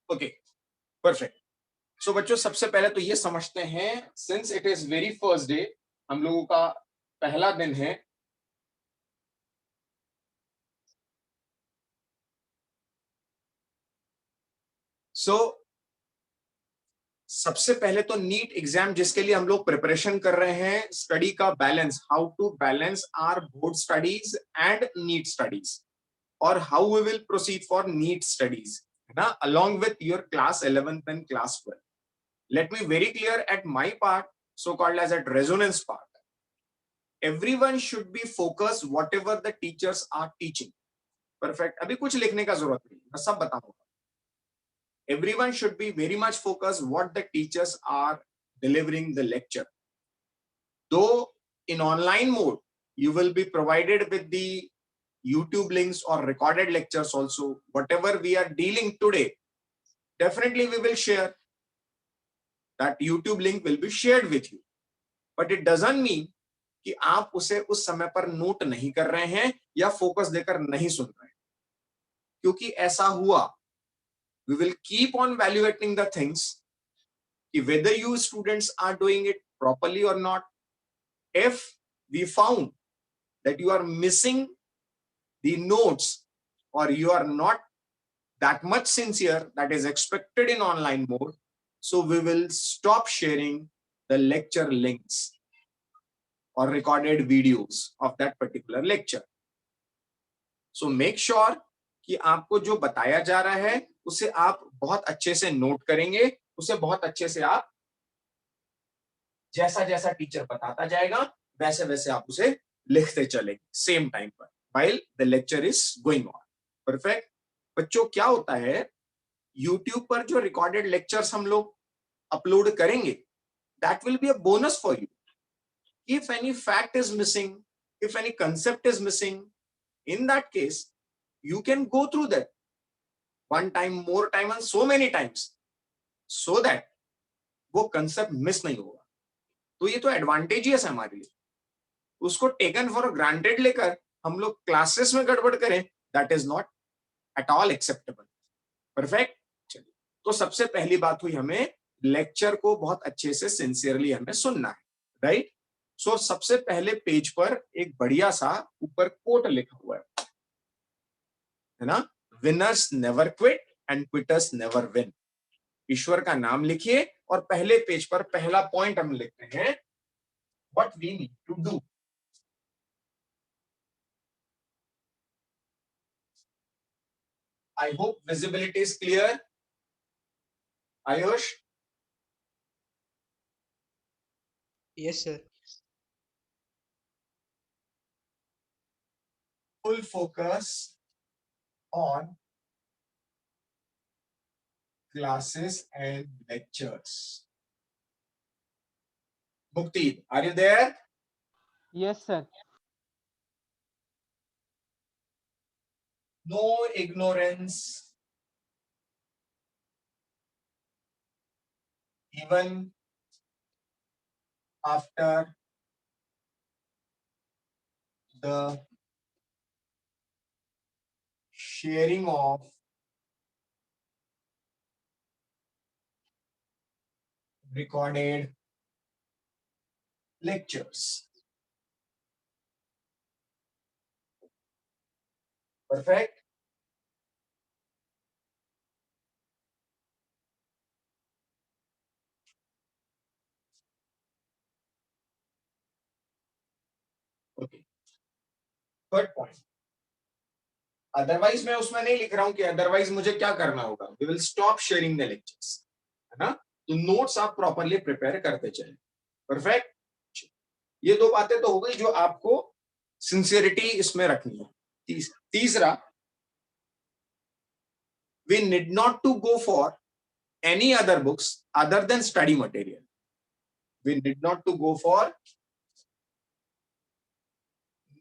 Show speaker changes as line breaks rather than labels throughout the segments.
Okay, perfect. सो बच्चों, सबसे पहले तो ये समझते हैं, since it is very first day, हम लोगों का पहला दिन है, सो सबसे पहले तो नीट एग्जाम जिसके लिए हम लोग प्रिपरेशन कर रहे हैं, स्टडी का balance, how to balance our board studies and NEET studies, और how we will proceed for NEET studies, है ना, along with your class 11th and class 12. Let me very clear at my part, so called as at resonance part. Everyone should be focused whatever the teachers are teaching. Perfect. अभी कुछ लिखने का जरूरत नहीं, मैं सब बताऊंगा. Everyone should be very much focused what the teachers are delivering the lecture. Though in online mode, you will be provided with the YouTube links or recorded lectures also. Whatever we are dealing today, definitely we will share. That YouTube link will be shared with you. But it doesn't mean कि आप उसे उस समय पर note नहीं कर रहे हैं या फोकस देकर नहीं सुन रहे हैं, क्योंकि ऐसा हुआ, we will keep on evaluating the things कि whether you students are doing it properly or not. If we found that you are missing the notes or you are not that much sincere that is expected in online mode, so we will stop sharing the lecture links or recorded videos of that particular lecture. So make sure कि आपको जो बताया जा रहा है उसे आप बहुत अच्छे से नोट करेंगे, उसे बहुत अच्छे से आप जैसा जैसा टीचर बताता जाएगा वैसे वैसे आप उसे लिखते चलेंगे सेम टाइम पर while the lecture is going on. Perfect. बच्चों, क्या होता है, YouTube पर जो रिकॉर्डेड लेक्चर्स हम लोग अपलोड करेंगे, that will be a bonus for you. If any fact is missing, if any concept is missing, in that case, you can go through that one time, more time, and so many times, so that वो concept miss नहीं होगा. तो ये तो advantageous है हमारे लिए. उसको टेकन फॉर ग्रांटेड लेकर हम लोग क्लासेस में गड़बड़ करें, that is not at all acceptable. Perfect. चलिए, तो सबसे पहली बात हुई, हमें लेक्चर को बहुत अच्छे से सिंसियरली हमें सुनना है, राइट. सो सबसे पहले पेज पर एक बढ़िया सा ऊपर कोट लिखा हुआ है ना, winners never quit and quitters never win. ईश्वर का नाम लिखिए और पहले पेज पर पहला पॉइंट हम लिखते हैं, what we need to do. I hope visibility is clear. Ayush?
Yes, sir.
Full focus on classes and lectures. Mukti, are you there?
Yes, sir.
No ignorance, even after the sharing of recorded lectures. Perfect. Okay. Third point. Otherwise मैं उसमें नहीं लिख रहा हूं कि otherwise मुझे क्या करना होगा. We will stop sharing the lectures, है ना. तो नोट्स आप प्रॉपरली प्रिपेयर करते चले. परफेक्ट. ये दो बातें तो हो गई जो आपको सिंसियरिटी इसमें रखनी है. तीसरा, we need not to go for any other books other than study material. We need not to go for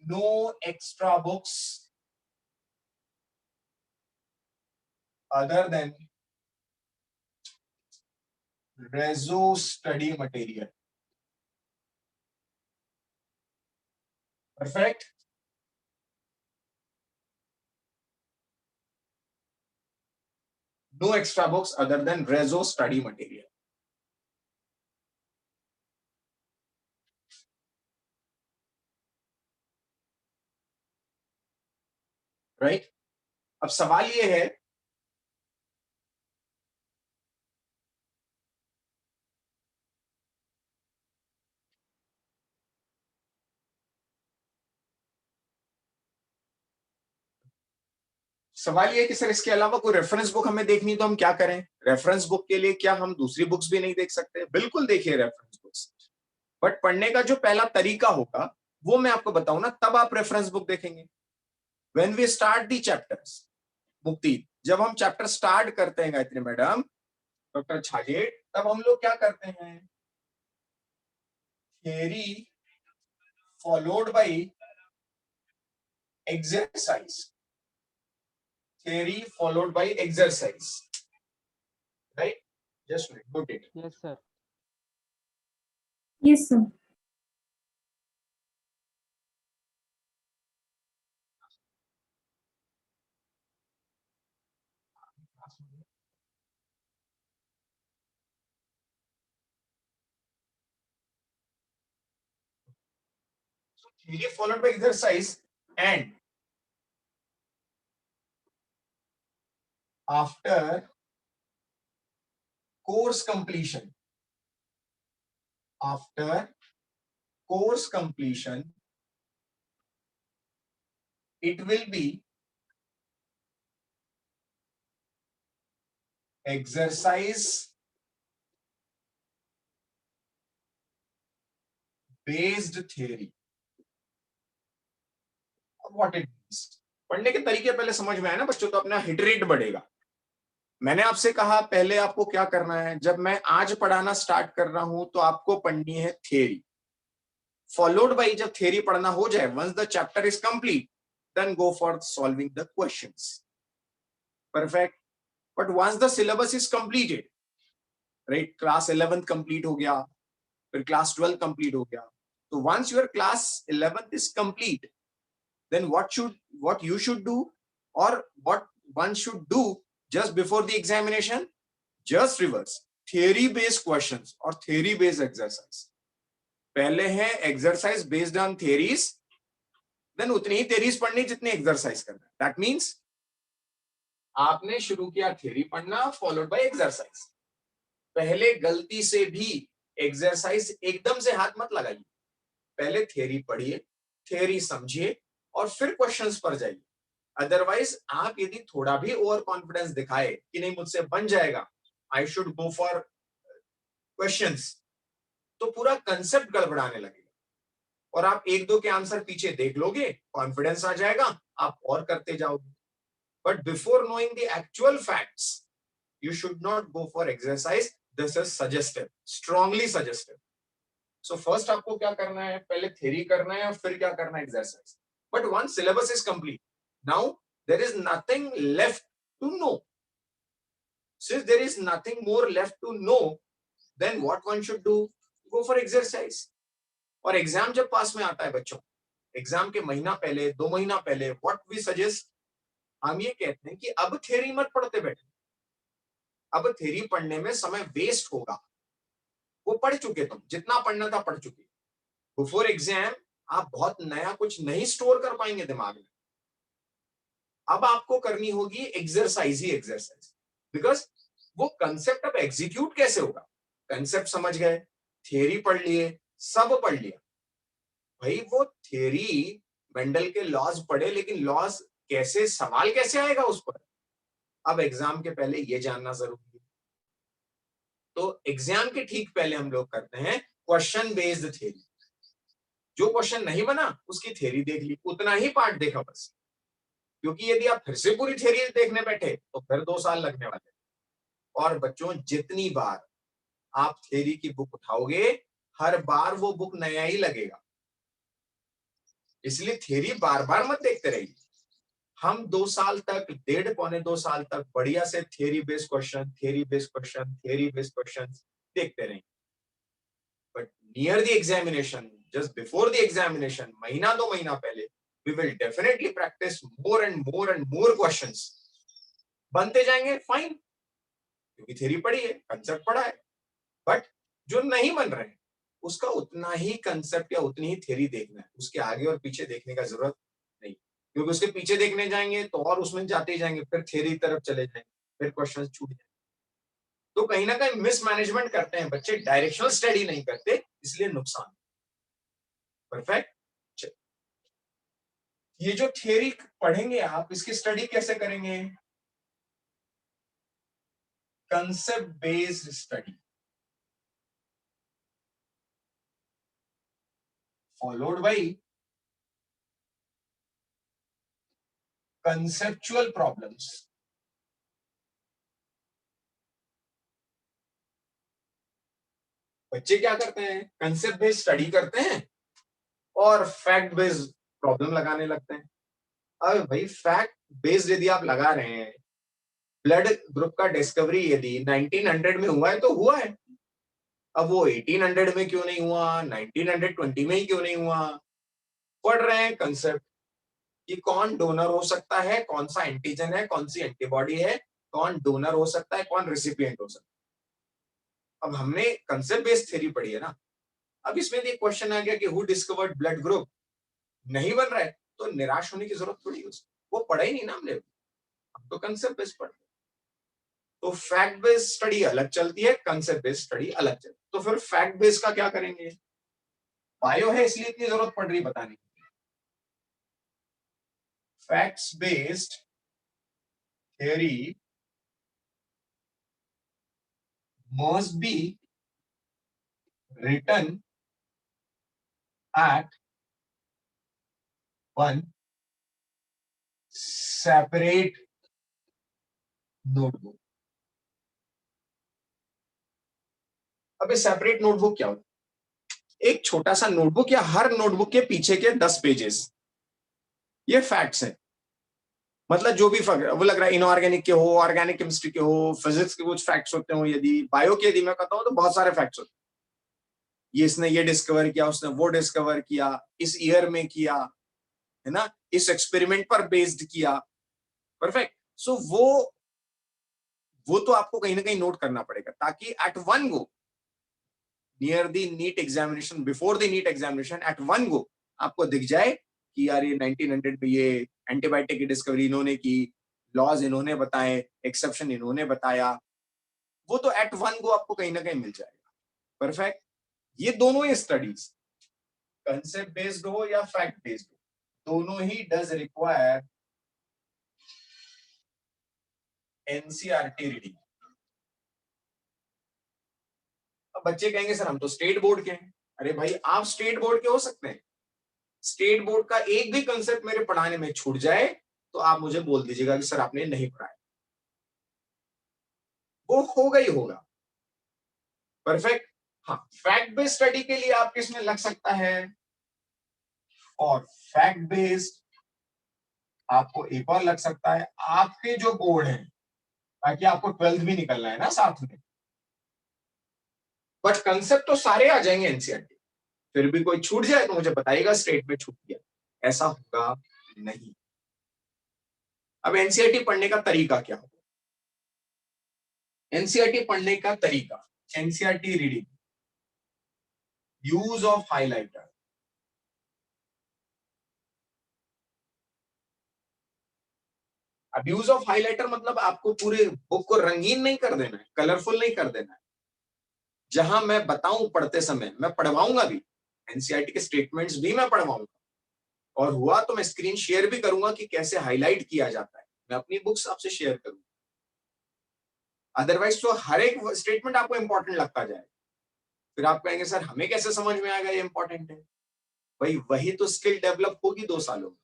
no extra books other than Rezo study material. Perfect. No extra books other than Rezo study material. Right? अब सवाल ये है सवाल ये कि sir इसके अलावा कोई रेफरेंस बुक हमें देखनी तो हम क्या करें? रेफरेंस बुक के लिए क्या हम दूसरी बुक्स भी नहीं देख सकते? बिल्कुल देखिए रेफरेंस बुक्स, बट पढ़ने का जो पहला तरीका होगा वो मैं आपको बताऊं ना, तब आप रेफरेंस बुक देखेंगे। When we start the chapters, मुक्ति, जब हम चैप्टर स्टार्ट करते हैं गायत्री मैडम, डॉक्टर छाजेट, तब हम लोग क्या करते हैं? Theory followed bye exercise, theory followed by exercise, right? Just note it.
Yes, sir.
Yes, sir.
So theory followed by exercise, and after course completion, it will be exercise based theory. What it means? पढ़ने के तरीके पहले समझ में आए ना बच्चों, तो अपना हिट रेट बढ़ेगा। मैंने आपसे कहा पहले आपको क्या करना है, जब मैं आज पढ़ाना स्टार्ट कर रहा हूं तो आपको पढ़नी है थियरी, फॉलोड बाय, जब थियरी पढ़ना हो जाए, once the chapter is complete, then go for solving the questions. Perfect. But once the syllabus is completed, right, class 11th complete हो गया, फिर क्लास 12 कंप्लीट हो गया, तो once your class 11th is complete, then what you should do, or what one should do just before the examination, just reverse theory based questions or theory based exercise. पहले है exercise based on theories, then उतनी ही theories पढ़नी जितनी exercise करना। that means आपने शुरू किया theory पढ़ना followed by exercise। पहले गलती से भी exercise एकदम से हाथ मत लगाइए, पहले theory पढ़िए, theory समझिए और फिर क्वेश्चंस पर जाइए। अदरवाइज आप यदि थोड़ा भी ओवर कॉन्फिडेंस दिखाए कि नहीं मुझसे बन जाएगा, I should go for questions, तो पूरा कंसेप्ट गड़बड़ाने लगेगा और आप एक दो के आंसर पीछे देख लोगे, कॉन्फिडेंस आ जाएगा, आप और करते जाओगे। But before knowing the actual facts, you should not go for exercise. This is suggestive, strongly suggestive. So first आपको क्या करना है, पहले थ्योरी करना है और फिर क्या करना है, exercise. But once syllabus is complete, now there is nothing left to know. Since there is nothing more left to know, then what one should do? Go for exercise. और एग्जाम जब पास में आता है बच्चों, एग्जाम के महीना पहले, 2 महीना पहले, what we suggest, हम ये कहते हैं कि अब थ्योरी मत पढ़ते बैठे, अब थ्योरी पढ़ने में समय वेस्ट होगा, वो पढ़ चुके, तुम जितना पढ़ना था पढ़ चुके। बिफोर एग्जाम आप बहुत नया कुछ नहीं स्टोर कर पाएंगे दिमाग में। अब आपको करनी होगी एक्सरसाइज ही एक्सरसाइज, बिकॉज वो कंसेप्ट अब एग्जीक्यूट कैसे होगा। कंसेप्ट समझ गए, थियरी पढ़ लिए, सब पढ़ लिया, भाई वो थियरी मेंडल के लॉज पढ़े, लेकिन लॉज कैसे, सवाल कैसे आएगा उस पर, अब एग्जाम के पहले ये जानना जरूरी है। तो एग्जाम के ठीक पहले हम लोग करते हैं क्वेश्चन बेस्ड थियरी। जो क्वेश्चन नहीं बना उसकी थ्योरी देख ली, उतना ही पार्ट देखा बस, क्योंकि यदि आप फिर से पूरी थ्योरी देखने बैठे तो फिर 2 साल लगने वाले। और बच्चों जितनी बार आप थ्योरी की बुक उठाओगे, हर बार वो बुक नया ही लगेगा, इसलिए थ्योरी बार बार मत देखते रहिए। हम 2 साल तक, 1.5 पौने 2 साल तक बढ़िया से थ्योरी बेस्ड क्वेश्चन देखते रहेंगे। But near the examination, just before the examination, महीना 2 महीना पहले, we will definitely practice more and more questions। बनते जाएंगे, फाइन, क्योंकि थ्योरी पढ़ी है, कंसेप्ट पढ़ा है। बट जो नहीं बन रहे हैं उसका उतना ही कंसेप्ट या उतनी ही थ्योरी देखना है, उसके आगे और पीछे देखने का जरूरत नहीं, क्योंकि उसके पीछे देखने जाएंगे तो और उसमें जाते ही जाएंगे, फिर थ्योरी तरफ चले जाएंगे, फिर क्वेश्चन छूट जाएंगे। तो कहीं ना कहीं मिसमैनेजमेंट करते हैं बच्चे, डायरेक्शनल स्टडी नहीं करते, इसलिए नुकसान। परफेक्ट। ये जो थ्योरी पढ़ेंगे आप, इसकी स्टडी कैसे करेंगे? Concept based study followed by conceptual problems. बच्चे क्या करते हैं? कंसेप्ट बेस्ड स्टडी करते हैं और फैक्ट बेस्ड प्रॉब्लम लगाने लगते हैं। अब भाई फैक्ट बेस्ड यदि आप लगा रहे हैं, ब्लड ग्रुप का डिस्कवरी यदि 1900 में हुआ है तो हुआ है, अब वो 1800 में क्यों नहीं हुआ, 1920 में ही क्यों नहीं हुआ? पढ़ रहे हैं कंसेप्ट कि कौन डोनर हो सकता है, कौन सा एंटीजन है, कौन सी एंटीबॉडी है, कौन डोनर हो सकता है, कौन रिसिपिएंट हो सकता है। अब हमने कंसेप्ट बेस्ड थ्योरी पढ़ी है ना, अब इसमें एक क्वेश्चन आ गया कि हु डिस्कवर्ड ब्लड ग्रुप, नहीं बन रहा है तो निराश होने की जरूरत थोड़ी है उसमें, वो पढ़ा ही नहीं ना हमने, हम तो कंसेप्ट बेस्ड पढ़। तो फैक्ट बेस्ड स्टडी अलग चलती है, कंसेप्ट बेस्ड स्टडी अलग चलती है। तो फिर फैक्ट बेस्ड का क्या करेंगे? बायो है इसलिए इतनी जरूरत पड़ रही है बताने की। Facts based theory must be written at one separate notebook। अब ये सेपरेट नोटबुक क्या होता है? एक छोटा सा नोटबुक या हर नोटबुक के पीछे के 10 पेजेस, ये फैक्ट्स है। मतलब जो भी वो लग रहा है इनऑर्गेनिक के हो, ऑर्गेनिक केमिस्ट्री के हो, फिजिक्स के कुछ फैक्ट्स होते हो, यदि बायो के यदि मैं कहता हूं तो बहुत सारे फैक्ट्स होते हैं। ये इसने ये डिस्कवर किया, उसने वो डिस्कवर किया, इस ईयर में किया, है ना, इस एक्सपेरिमेंट पर बेस्ड किया। परफेक्ट। सो वो तो आपको कहीं ना कहीं नोट करना पड़ेगा, ताकि at one go near the NEET examination, before the NEET examination, at one go आपको दिख जाए कि यार ये 1900 में ये एंटीबायोटिक की डिस्कवरी इन्होंने की, लॉज इन्होंने बताए, एक्सेप्शन इन्होंने बताया, वो तो एट वन गो आपको कहीं ना कहीं मिल जाएगा। परफेक्ट। ये दोनों ही स्टडीज, कंसेप्ट बेस्ड हो या फैक्ट बेस्ड हो, दोनों he does require NCERT reading. अब बच्चे कहेंगे सर हम तो स्टेट बोर्ड के हैं। अरे भाई आप स्टेट बोर्ड के हो सकते हैं, स्टेट बोर्ड का एक भी कंसेप्ट मेरे पढ़ाने में छूट जाए तो आप मुझे बोल दीजिएगा कि सर आपने नहीं पढ़ाया, वो होगा ही होगा। परफेक्ट। हाँ, फैक्ट बेस्ड स्टडी के लिए आप किसमें लग सकता है? और फैक्ट बेस्ड आपको एक और लग सकता है आपके जो बोर्ड है, ताकि आपको 12th भी निकलना है ना साथ में। बट कंसेप्ट तो सारे आ जाएंगे एनसीईआरटी, फिर भी कोई छूट जाए तो मुझे बताइएगा स्टेट में छूट गया, ऐसा होगा नहीं। अब एनसीईआरटी पढ़ने का तरीका क्या होगा? एनसीईआरटी पढ़ने का तरीका, NCERT reading, use of highlighter. अब यूज ऑफ हाइलाइटर मतलब आपको पूरे बुक को रंगीन नहीं कर देना है, कलरफुल नहीं कर देना है। जहां मैं बताऊं पढ़ते समय, मैं पढ़वाऊंगा भी, एनसीईआरटी के स्टेटमेंट्स भी मैं पढ़वाऊंगा, और हुआ तो मैं स्क्रीन शेयर भी करूंगा कि कैसे हाईलाइट किया जाता है, मैं अपनी बुक्स आपसे शेयर करूंगा। अदरवाइज तो हर एक स्टेटमेंट आपको इंपॉर्टेंट लगता जाए, फिर आप कहेंगे सर हमें कैसे समझ में आएगा ये इंपॉर्टेंट है। भाई वही तो स्किल डेवलप होगी 2 सालों में।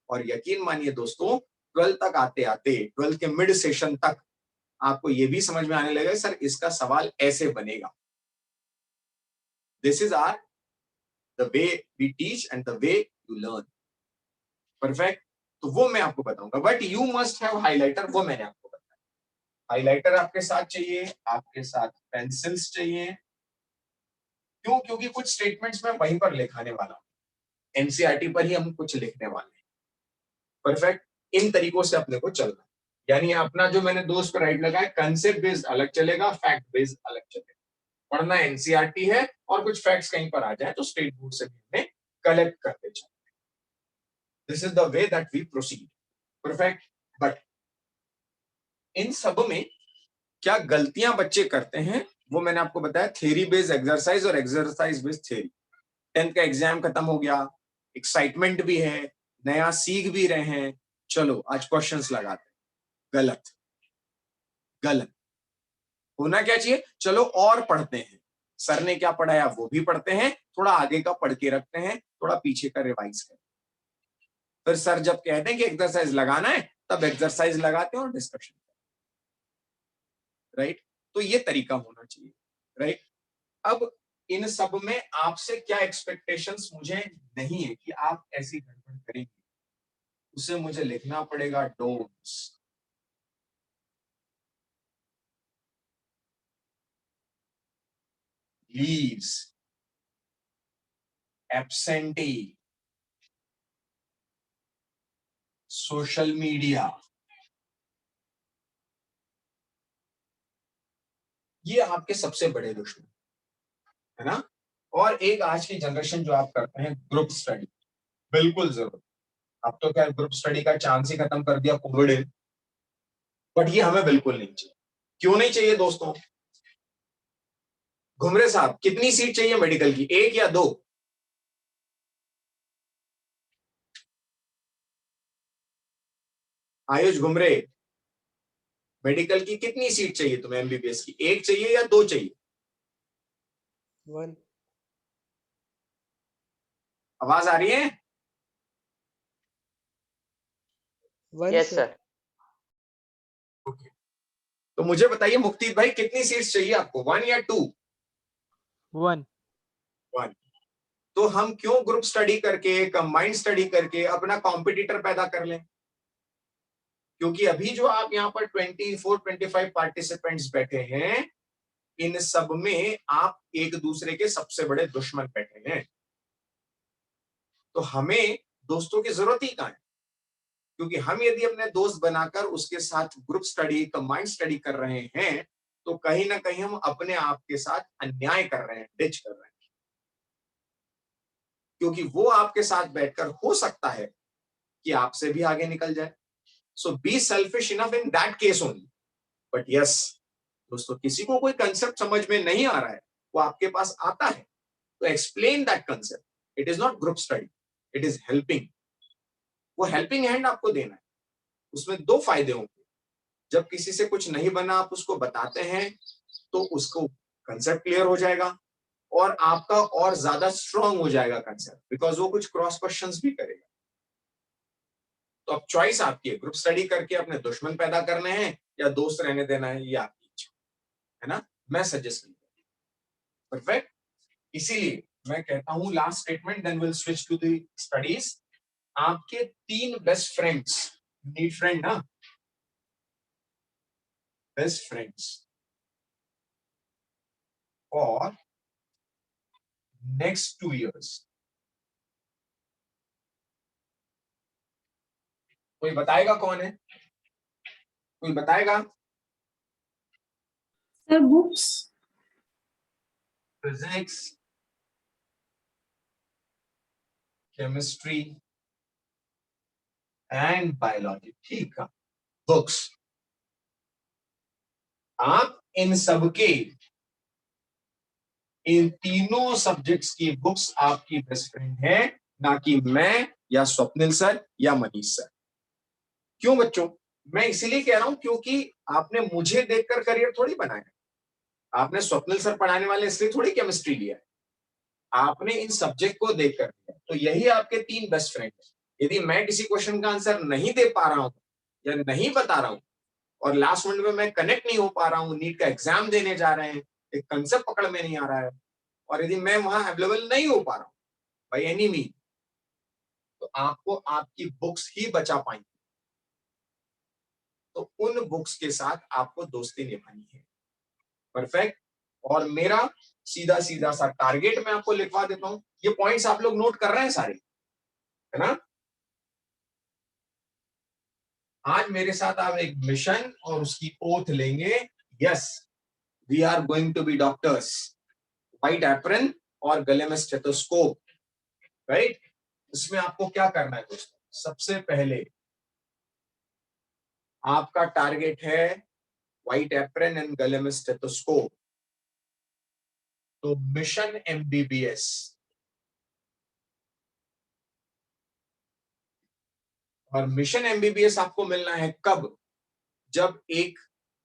और यकीन मानिए दोस्तों, 12 तक आते आते, 12 के मिड सेशन तक आपको ये भी समझ में आने लगेगा सर इसका सवाल ऐसे बनेगा। This is are the way we teach and the way you learn. Perfect. तो वो मैं आपको बताऊंगा, but you must have highlighter, वो मैंने आपको बताया। हाइलाइटर आपके साथ चाहिए, आपके साथ पेंसिल्स चाहिए। क्यों? क्योंकि कुछ स्टेटमेंट्स मैं वहीं पर लिखाने वाला हूं, एनसीईआरटी पर ही हम कुछ लिखने वाले हैं। परफेक्ट। इन तरीकों से अपने को चलना है। यानी अपना जो मैंने दोस्त पर राइट लगाया, कंसेप्ट बेस्ड अलग चलेगा, फैक्ट बेस्ड अलग चलेगा। पढ़ना एनसीईआरटी है और कुछ फैक्ट्स कहीं पर आ जाए तो स्टेट बोर्ड से भी हमें कलेक्ट करते चलें। This is the way that we proceed. Perfect. But इन सब में क्या गलतियां बच्चे करते हैं वो मैंने आपको बताया, थ्योरी बेस्ड एक्सरसाइज और एक्सरसाइज बेस्ड थ्योरी। 10th का एग्जाम खत्म हो गया, एक्साइटमेंट भी है, नया सीख भी रहे हैं, चलो आज क्वेश्चंस लगाते हैं। गलत, गलत। होना क्या चाहिए, चलो और पढ़ते हैं, सर ने क्या पढ़ाया वो भी पढ़ते हैं, थोड़ा आगे का पढ़ के रखते हैं, थोड़ा पीछे का रिवाइज करें। फिर सर जब कहते हैं कि एक्सरसाइज लगाना है तब एक्सरसाइज लगाते हैं और डिस्कशन, राइट। तो ये तरीका होना चाहिए, राइट। अब इन सब में आपसे क्या एक्सपेक्टेशंस मुझे नहीं है कि आप ऐसी गड़बड़ करेंगे, उसे मुझे लिखना पड़ेगा, don'ts. Leaves, absentee, social media, ये आपके सबसे बड़े दुश्मन है ना। और एक आज की जनरेशन जो आप करते हैं ग्रुप स्टडी, बिल्कुल जरूर। अब तो क्या ग्रुप स्टडी का चांस ही खत्म कर दिया कोविड है, बट ये हमें बिल्कुल नहीं चाहिए। क्यों नहीं चाहिए दोस्तों? घुमरे साहब, कितनी सीट चाहिए मेडिकल की, 1 या 2? आयुष घुमरे, मेडिकल की कितनी सीट चाहिए तुम्हें एमबीबीएस की, 1 चाहिए या 2 चाहिए?
1।
आवाज आ रही है?
1
यस
सर।
सर।
ओके, तो मुझे बताइए मुक्ति भाई, कितनी सीट्स चाहिए आपको, 1 या 2?
1।
1। तो हम क्यों ग्रुप स्टडी करके, कंबाइंड स्टडी करके अपना कॉम्पिटिटर पैदा कर लें? क्योंकि अभी जो आप यहाँ पर 24-25 पार्टिसिपेंट्स बैठे हैं, इन सब में आप एक दूसरे के सबसे बड़े दुश्मन बैठे हैं। तो हमें दोस्तों की जरूरत ही कहां है? क्योंकि हम यदि अपने दोस्त बनाकर उसके साथ ग्रुप स्टडी, कंबाइंड स्टडी कर रहे हैं, तो कहीं ना कहीं हम अपने आप के साथ अन्याय कर रहे हैं, डिच कर रहे हैं। क्योंकि वो आपके साथ बैठकर हो सकता है कि आपसे भी आगे निकल जाए। So be selfish enough in that case only. But yes दोस्तों, किसी को कोई कंसेप्ट समझ में नहीं आ रहा है, वो आपके पास आता है, तो explain that concept. It is not group study, it is helping. वो हेल्पिंग हैंड आपको देना है। उसमें 2 फायदे होंगे। जब किसी से कुछ नहीं बना, आप उसको बताते हैं तो उसको कंसेप्ट क्लियर हो जाएगा और आपका और ज्यादा स्ट्रांग हो जाएगा कंसेप्ट, बिकॉज वो कुछ क्रॉस क्वेश्चंस भी करेगा। तो अब चॉइस आपकी है, ग्रुप स्टडी करके अपने दुश्मन पैदा करने हैं या दोस्त रहने देना है, ये आपकी इच्छा है ना। मैं सजेस्ट नहीं करता। परफेक्ट। इसीलिए मैं कहता हूं last statement, then will switch to the studies. आपके 3 बेस्ट फ्रेंड्स, नीड फ्रेंड ना, best friends for next 2 years। कोई बताएगा कौन है? कोई बताएगा?
Sir books.
Physics, chemistry and biology. ठीक है, बुक्स। आप इन सबके, इन तीनों सब्जेक्ट्स की बुक्स आपकी बेस्ट फ्रेंड है, ना कि मैं या स्वप्निल सर या मनीष सर। क्यों बच्चों? मैं इसीलिए कह रहा हूं क्योंकि आपने मुझे देखकर करियर थोड़ी बनाया, आपने स्वप्निल सर पढ़ाने वाले इसलिए थोड़ी केमिस्ट्री लिया है, आपने इन सब्जेक्ट को देखकर लिया। तो यही आपके 3 बेस्ट फ्रेंड है। यदि मैं किसी क्वेश्चन का आंसर नहीं दे पा रहा हूं या नहीं बता रहा हूं और लास्ट मिनट में मैं कनेक्ट नहीं हो पा रहा हूं, नीट का एग्जाम देने जा रहे हैं, एक कंसेप्ट पकड़ में नहीं आ रहा है, और यदि मैं वहां अवेलेबल नहीं हो पा रहा हूं बाय एनी मीन, तो आपको आपकी बुक्स ही बचा पाएंगे। तो उन बुक्स के साथ आपको दोस्ती निभानी है। परफेक्ट। और मेरा सीधा सीधा सा टारगेट मैं आपको लिखवा देता हूं, ये पॉइंट्स आप लोग नोट कर रहे हैं सारे, है ना। आज मेरे साथ आप एक मिशन और उसकी ओथ लेंगे, yes we are going to be doctors, white apron और गले में स्टेथोस्कोप, राइट। इसमें आपको क्या करना है दोस्तों, सबसे पहले आपका टारगेट है व्हाइट एप्रन एंड गले में स्टेथोस्कोप। तो मिशन एमबीबीएस, और मिशन एमबीबीएस आपको मिलना है कब, जब एक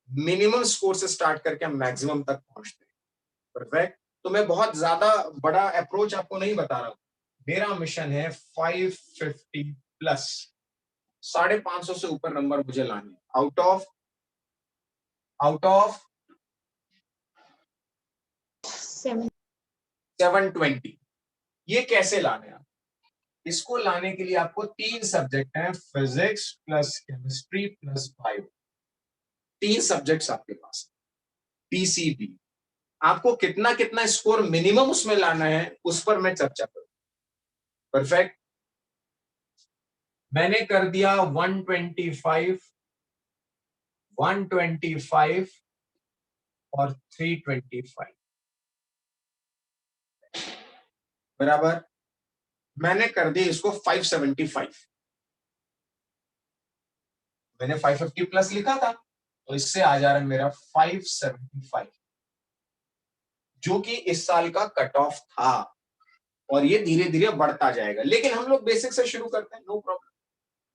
मिनिमम स्कोर से स्टार्ट करके हम मैक्सिमम तक पहुंचते हैं। परफेक्ट। तो मैं बहुत ज्यादा बड़ा अप्रोच आपको नहीं बता रहा हूं, मेरा मिशन है 550 प्लस, 550 से ऊपर नंबर मुझे लाने, आउट ऑफ 720। ये कैसे लाने आप, इसको लाने के लिए आपको 3 सब्जेक्ट हैं, physics plus chemistry plus bio, 3 subjects आपके पास, पीसीबी। आपको कितना कितना स्कोर मिनिमम उसमें लाना है उस पर मैं चर्चा करूं। परफेक्ट। मैंने कर दिया 125, 125 और 325, बराबर। मैंने कर दिया इसको 575, मैंने 550 प्लस लिखा था तो इससे आ जा रहा है मेरा 575, जो कि इस साल का कट ऑफ था, और ये धीरे धीरे बढ़ता जाएगा, लेकिन हम लोग बेसिक से शुरू करते हैं, नो प्रॉब्लम।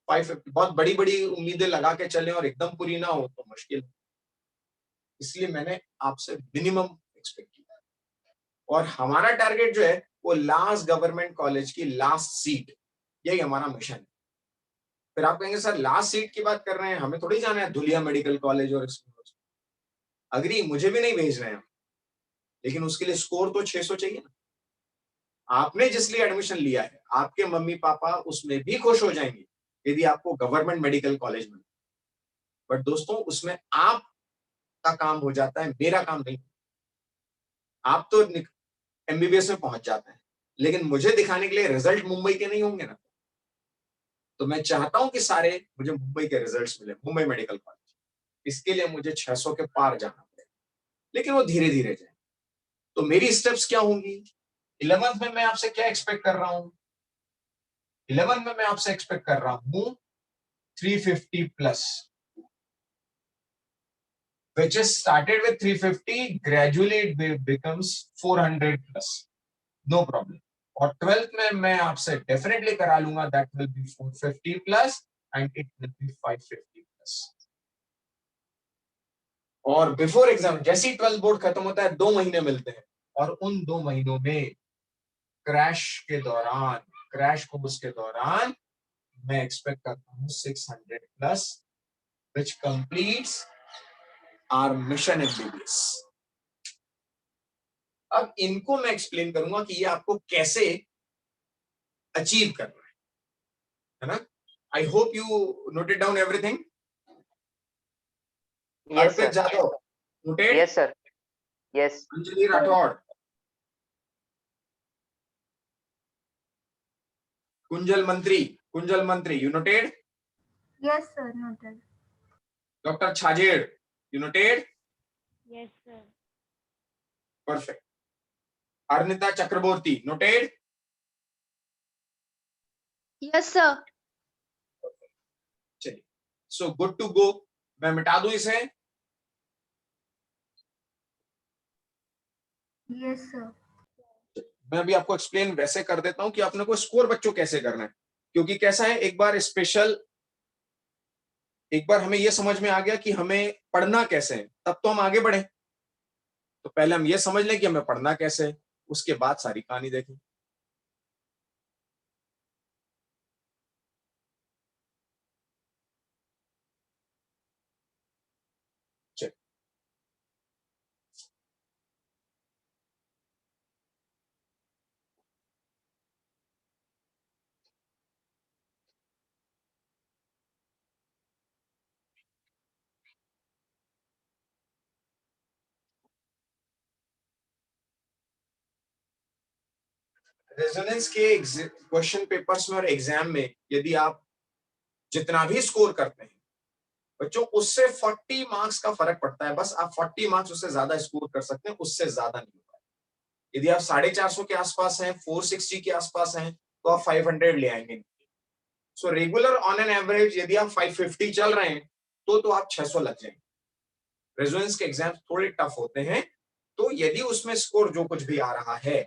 550 बहुत बड़ी बड़ी उम्मीदें लगा के चले और एकदम पूरी ना हो तो मुश्किल, इसलिए मैंने आपसे मिनिमम एक्सपेक्ट किया, और हमारा टारगेट जो है वो लास्ट गवर्नमेंट कॉलेज की लास्ट सीट, यही हमारा मिशन है। फिर आप कहेंगे सर लास्ट सीट की बात कर रहे हैं, हमें थोड़ी जाना है धुलिया मेडिकल कॉलेज और अग्री, मुझे भी नहीं भेज रहे हैं, लेकिन उसके लिए स्कोर तो 600 चाहिए ना। आपने जिस लिए एडमिशन लिया है आपके मम्मी पापा उसमें भी खुश हो जाएंगे यदि आपको गवर्नमेंट मेडिकल कॉलेज में, बट दोस्तों उसमें आपका काम हो जाता है, मेरा काम नहीं। आप तो एमबीबीएस में पहुंच जाते हैं, लेकिन मुझे दिखाने के लिए रिजल्ट मुंबई के नहीं होंगे ना। तो मैं चाहता हूं कि सारे मुझे मुंबई के रिजल्ट्स मिले, मुंबई मेडिकल कॉलेज। इसके लिए मुझे 600 के पार जाना पड़ेगा, लेकिन वो धीरे धीरे जाए। तो मेरी स्टेप्स क्या होंगी, 11th में मैं आपसे क्या एक्सपेक्ट कर रहा हूं, 11th में मैं आपसे एक्सपेक्ट कर रहा हूं 350 plus, which is started with 350, gradually it becomes 400 plus, no problem. और 12th में मैं आपसे डेफिनेटली करा लूंगा, that will be 450 plus and it will be 550 plus. और बिफोर एग्जाम जैसे ही 12th बोर्ड खत्म होता है 2 महीने मिलते हैं, और उन 2 महीनों में क्रैश के दौरान, क्रैश कोर्स के दौरान मैं एक्सपेक्ट करता हूं 600 plus, which completes our mission MBBS. अब इनको मैं एक्सप्लेन करूंगा कि ये आपको कैसे अचीव करना है ना। I hope you noted down everything. Arpit Jadhav noted,
yes sir, yes
Anjali Rathod, Kunjal Mantri you noted,
Yes, sir, noted.
Doctor Chhajed you noted,
Yes, sir.
Perfect. Arnita Chakraborty noted,
Yes, sir.
चलिए सो गुड टू गो। मैं मिटा दूं इसे,
Yes, sir.
मैं अभी आपको एक्सप्लेन वैसे कर देता हूं कि आपने को स्कोर बच्चों कैसे करना है, क्योंकि कैसा है एक बार हमें यह समझ में आ गया कि हमें पढ़ना कैसे है, तब तो हम आगे बढ़े। तो पहले हम ये समझ लें कि हमें पढ़ना कैसे है, उसके बाद सारी कहानी देखें। चलिए रेजोनेंस के क्वेश्चन पेपर्स में और एग्जाम में यदि आप जितना भी स्कोर करते हैं बच्चों उससे 40 मार्क्स का फर्क पड़ता है, बस आप 40 मार्क्स उससे ज्यादा स्कोर कर सकते हैं, उससे ज्यादा नहीं होगा। यदि आप 450 के आसपास हैं, 460 के आसपास हैं, तो आप 500 ले आएंगे। So regular on an average यदि आप 550 चल रहे हैं तो आप 600 लग जाएंगे। रेजोनेंस के एग्जाम थोड़े टफ होते हैं, तो यदि उसमें स्कोर जो कुछ भी आ रहा है,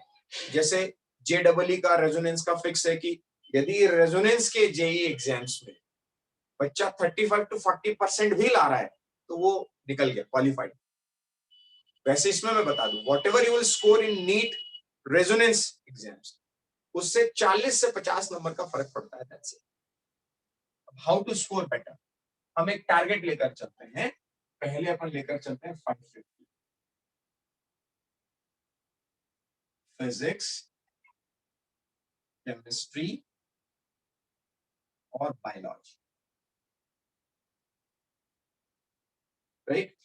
जैसे JEE का रेजोनेंस का फिक्स है कि यदि रेजोनेंस के जेई एग्जाम्स में बच्चा 35 to 40% भी ला रहा है तो वो निकल गया, क्वालिफाइड। वैसे इसमें मैं बता दूं, whatever you will score in NEET Resonance exams, उससे 40 से 50 नंबर का फर्क पड़ता है। That's it. How to score better, हम एक टारगेट लेकर चलते हैं। पहले अपन लेकर चलते हैं 550। फिजिक्स, केमिस्ट्री और बायोलॉजी, राइट।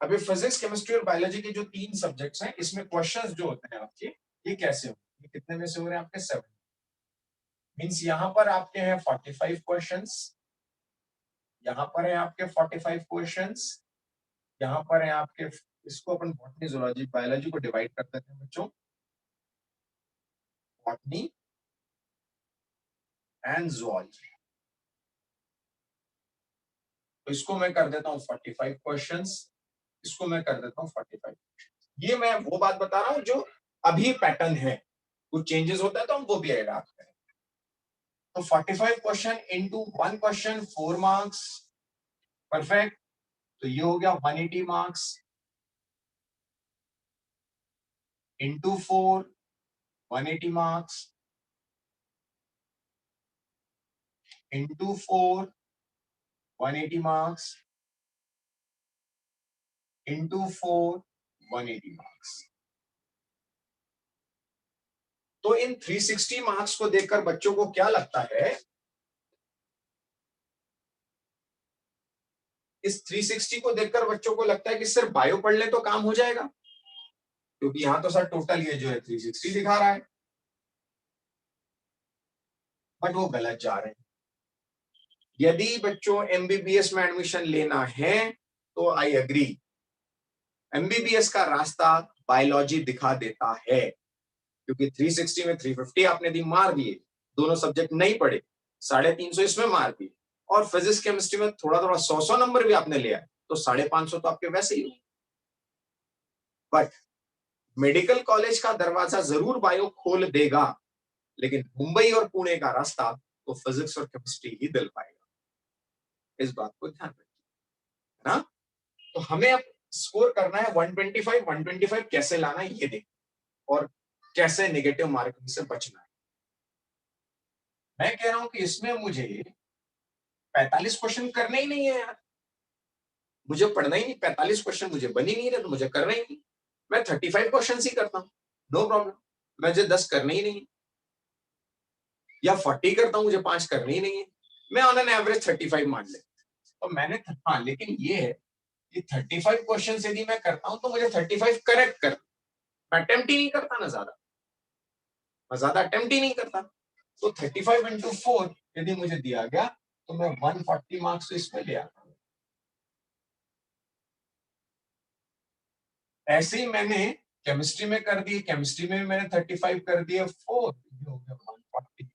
अभी फिजिक्स, केमिस्ट्री और बायोलॉजी के जो 3 सब्जेक्ट्स हैं, इसमें क्वेश्चंस जो होते हैं आपके, ये कैसे होंगे? ये कितने में से हो रहे हैं आपके? 7। मींस यहां पर आपके हैं 45 क्वेश्चंस, यहां पर है आपके 45 क्वेश्चंस, यहां पर है आपके, इसको अपन बॉटनी, जूलॉजी, बायोलॉजी को डिवाइड कर देते हैं बच्चों, बॉटनी एंड जूलॉजी। तो इसको मैं कर देता हूं 45 क्वेश्चंस, इसको मैं कर देता हूं 45। ये मैं वो बात बता रहा हूं जो अभी पैटर्न है, कुछ चेंजेस होता है तो हम वो भी ऐड करते हैं। तो 45 question into 1 question 4 marks, perfect. तो ये हो गया 180 marks into 4, 180 marks into 4, 180 marks into 4, 180 marks. तो इन 360 मार्क्स को देखकर बच्चों को क्या लगता है, इस 360 को देखकर बच्चों को लगता है कि सिर्फ बायो पढ़ ले तो काम हो जाएगा, क्योंकि यहां तो सर टोटल ये जो है 360 दिखा रहा है। बट वो गलत जा रहे हैं। यदि बच्चों MBBS में एडमिशन लेना है तो आई एग्री, MBBS का रास्ता बायोलॉजी दिखा देता है, क्योंकि 360 में 350 आपने दी मार दिए, दोनों सब्जेक्ट नहीं पढ़े, 350 इसमें मार दिए, और फिजिक्स केमिस्ट्री में थोड़ा थोड़ा 100 नंबर भी आपने लिया तो 550 तो आपके वैसे ही हो। बट मेडिकल कॉलेज का दरवाजा जरूर बायो खोल देगा, लेकिन मुंबई और पुणे का रास्ता तो फिजिक्स और केमिस्ट्री ही दिल पाएगा। इस बात को ध्यान रखिए, है ना। तो हमें अब स्कोर करना है 125, 125 कैसे लाना है ये देख, और कैसे नेगेटिव मार्किंग से बचना है। मैं कह रहा हूं कि इसमें मुझे 45 क्वेश्चन करने ही नहीं है यार, मुझे पढ़ना ही नहीं, 45 क्वेश्चन मुझे बन ही नहीं रहे तो मुझे करना ही नहीं। मैं 35 क्वेश्चन ही करता हूं, नो प्रॉब्लम, मुझे 10 करने ही नहीं है, या 40 करता हूं, मुझे 5 करने ही नहीं है, मैं ऑन एन एवरेज 35 मान ले। तो मैंने, हाँ लेकिन ये है कि 35 क्वेश्चन यदि मैं करता हूं तो मुझे 35 करेक्ट कर, मैं अटेम्प्ट ही नहीं करता ना ज्यादा, मैं ज्यादा अटेम्प्ट ही नहीं करता। तो 35 इंटू 4 यदि मुझे दिया गया तो मैं 140 मार्क्स तो इसमें ले आता हूं। ऐसे ही मैंने केमिस्ट्री में कर दिए, केमिस्ट्री में भी मैंने 35 कर दिए, 4 हो गया 140।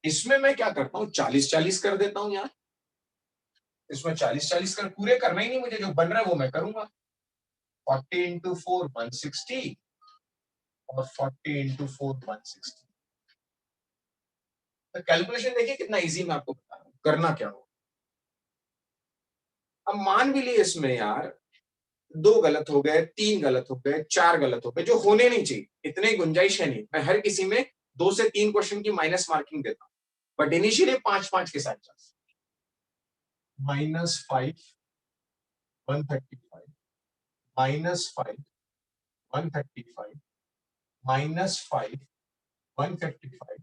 इसमें मैं क्या करता हूँ, 40-40 कर देता हूँ यार, इसमें 40-40 कर, पूरे करना ही नहीं मुझे, जो बन रहा है वो मैं करूंगा। 40 इंटू 4 160 और 40 इंटू 4 160। तो कैलकुलेशन देखिए कितना इजी मैं आपको बता रहा हूँ, करना क्या हो। अब मान भी लिए इसमें यार 2 गलत हो गए, 3 गलत हो गए, 4 गलत हो गए, जो होने नहीं चाहिए, इतने गुंजाइश है नहीं, मैं हर किसी में 2 से 3 क्वेश्चन की माइनस मार्किंग देता हूँ, बट इनिशियली 5-5 के साथ -5 135 -5 135 -5 155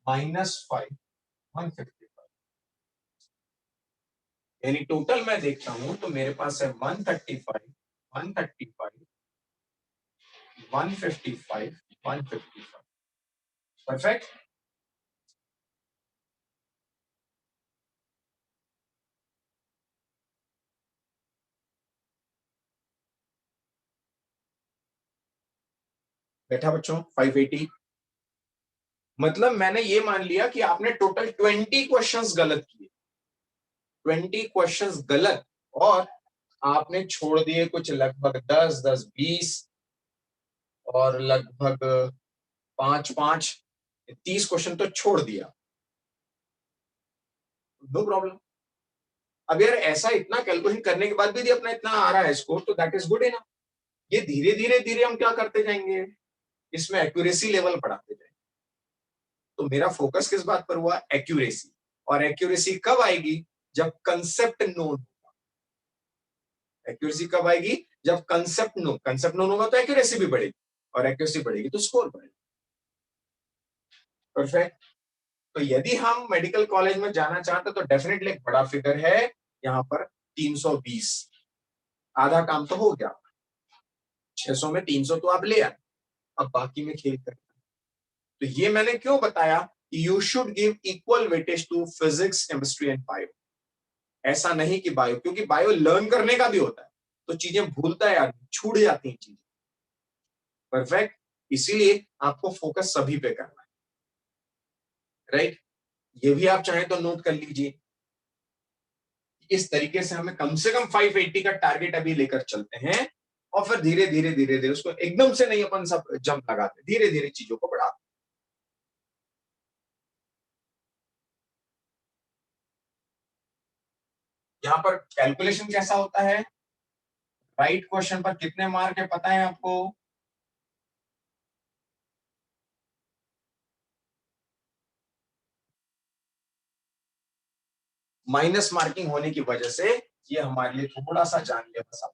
-5 155, यानी टोटल मैं देखता हूं तो मेरे पास है 135 135 155 155। परफेक्ट। बैठा बच्चों 580। मतलब मैंने ये मान लिया कि आपने टोटल 20 क्वेश्चंस गलत किए, 20 क्वेश्चंस गलत, और आपने छोड़ दिए कुछ लगभग 10-20 और लगभग 5-5, 30 क्वेश्चन तो छोड़ दिया। No problem. अब यार ऐसा इतना कैलकुलेशन करने के बाद भी यदि अपना इतना आ रहा है स्कोर, तो दैट इज गुड इनफ। ये धीरे धीरे धीरे हम क्या करते जाएंगे, इसमें एक्यूरेसी लेवल बढ़ाते जाएंगे। तो मेरा फोकस किस बात पर हुआ, एक्यूरेसी। और एक्यूरेसी कब आएगी, जब कंसेप्ट नोन होगा। एक्यूरेसी कब आएगी, जब कंसेप्ट नोन होगा, तो एक्यूरेसी भी बढ़ेगी, और एक्यूरेसी बढ़ेगी तो स्कोर बढ़ेगा। परफेक्ट। तो यदि हम मेडिकल कॉलेज में जाना चाहते तो डेफिनेटली एक बड़ा फिगर है यहाँ पर 320। आधा काम तो हो गया, 600 में 300 तो आप ले आए, अब बाकी में खेल कर। तो ये मैंने क्यों बताया कि you should give equal weightage to physics, chemistry and bio. ऐसा नहीं कि बायो, क्योंकि बायो लर्न करने का भी होता है, तो चीजें भूलता है आदमी, छूट जाती हैं चीजें। परफेक्ट। इसीलिए आपको फोकस सभी पे करना है, राइट। ये भी आप चाहें तो नोट कर लीजिए। इस तरीके से हमें कम से कम 580 का टारगेट अभी लेकर चलते हैं, और फिर धीरे धीरे धीरे धीरे उसको एकदम से नहीं अपन सब जंप लगाते, धीरे धीरे चीजों को बढ़ाते। यहाँ पर कैलकुलेशन कैसा होता है, राइट क्वेश्चन पर कितने मार्क है पता है आपको, माइनस मार्किंग होने की वजह से ये हमारे लिए थोड़ा सा जान लिया बस आप।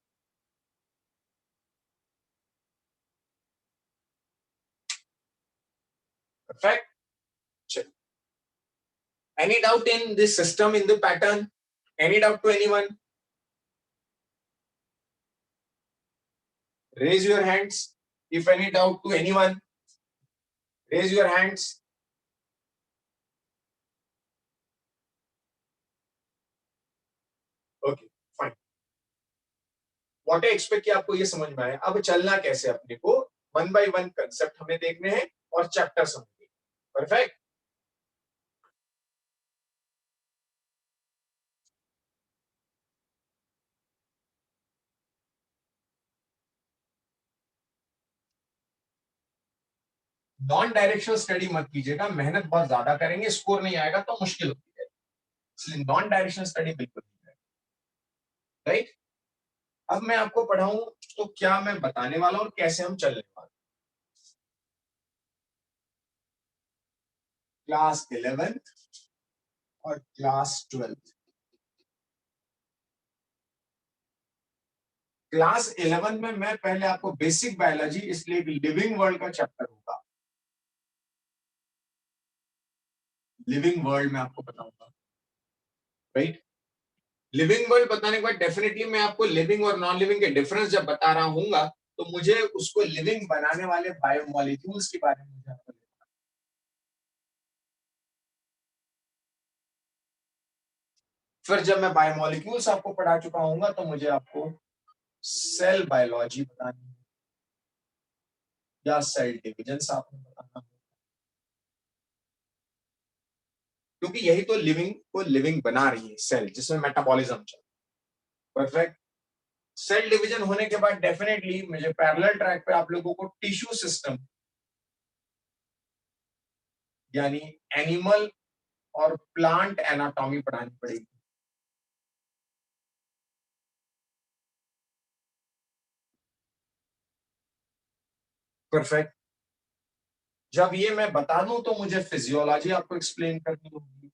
परफेक्ट। चलो, any doubt in this system, in the pattern, any doubt to anyone? Raise your hands if any doubt to anyone. Raise your hands. Okay, fine. What I expect कि आपको ये समझ में आया। अब चलना कैसे अपने को, 1 by 1 कंसेप्ट हमें देखने हैं और चैप्टर समझने। परफेक्ट। नॉन डायरेक्शनल स्टडी मत कीजिएगा, मेहनत बहुत ज्यादा करेंगे, स्कोर नहीं आएगा तो मुश्किल होती है, इसलिए नॉन डायरेक्शनल स्टडी बिल्कुल नहीं करें, राइट। अब मैं आपको पढ़ाऊं तो क्या मैं बताने वाला हूं और कैसे हम चलने वाले। क्लास 11th और क्लास 12th। क्लास 11 में मैं पहले आपको बेसिक बायोलॉजी, इसलिए लिविंग वर्ल्ड का चैप्टर होगा, लिविंग वर्ल्ड में आपको बताऊंगा, राइट। लिविंग वर्ल्ड बताने के बाद डेफिनेटली मैं आपको लिविंग और नॉन लिविंग के डिफरेंस जब बता रहा हूंगा, तो मुझे उसको लिविंग बनाने वाले बायोमोलिक्यूल्स के बारे में मुझे आपको, फिर जब मैं बायोमोलिक्यूल्स आपको पढ़ा चुका हूंगा तो मुझे आपको सेल बायोलॉजी बतानी है या सेल डिविजन आपने बताना, क्योंकि यही तो लिविंग को लिविंग बना रही है, सेल जिसमें मेटाबॉलिज्म चल। परफेक्ट। सेल डिवीजन होने के बाद डेफिनेटली मुझे पैरेलल ट्रैक पे आप लोगों को टिश्यू सिस्टम यानी एनिमल और प्लांट एनाटॉमी पढ़ानी पड़ेगी। परफेक्ट। जब ये मैं बता दूं तो मुझे फिजियोलॉजी आपको एक्सप्लेन करनी होगी,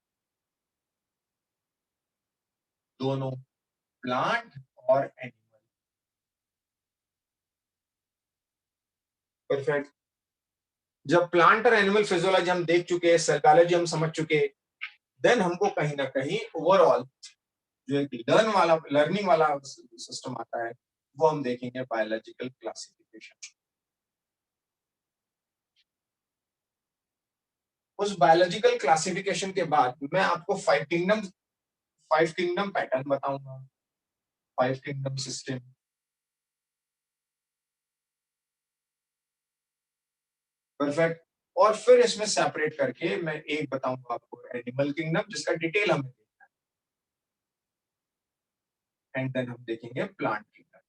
दोनों प्लांट और एनिमल। परफेक्ट। जब प्लांट और एनिमल फिजियोलॉजी हम देख चुके, सेल बायोलॉजी हम समझ चुके, देन हमको कहीं ना कहीं ओवरऑल जो एक लर्निंग वाला सिस्टम आता है, वो हम देखेंगे बायोलॉजिकल क्लासिफिकेशन। उस बायोलॉजिकल क्लासिफिकेशन के बाद मैं आपको फाइव किंगडम पैटर्न बताऊंगा, 5 किंगडम सिस्टम। परफेक्ट। और फिर इसमें सेपरेट करके मैं एक बताऊंगा आपको एनिमल किंगडम, जिसका डिटेल हमें देखना है, एंड देन हम देखेंगे प्लांट किंगडम।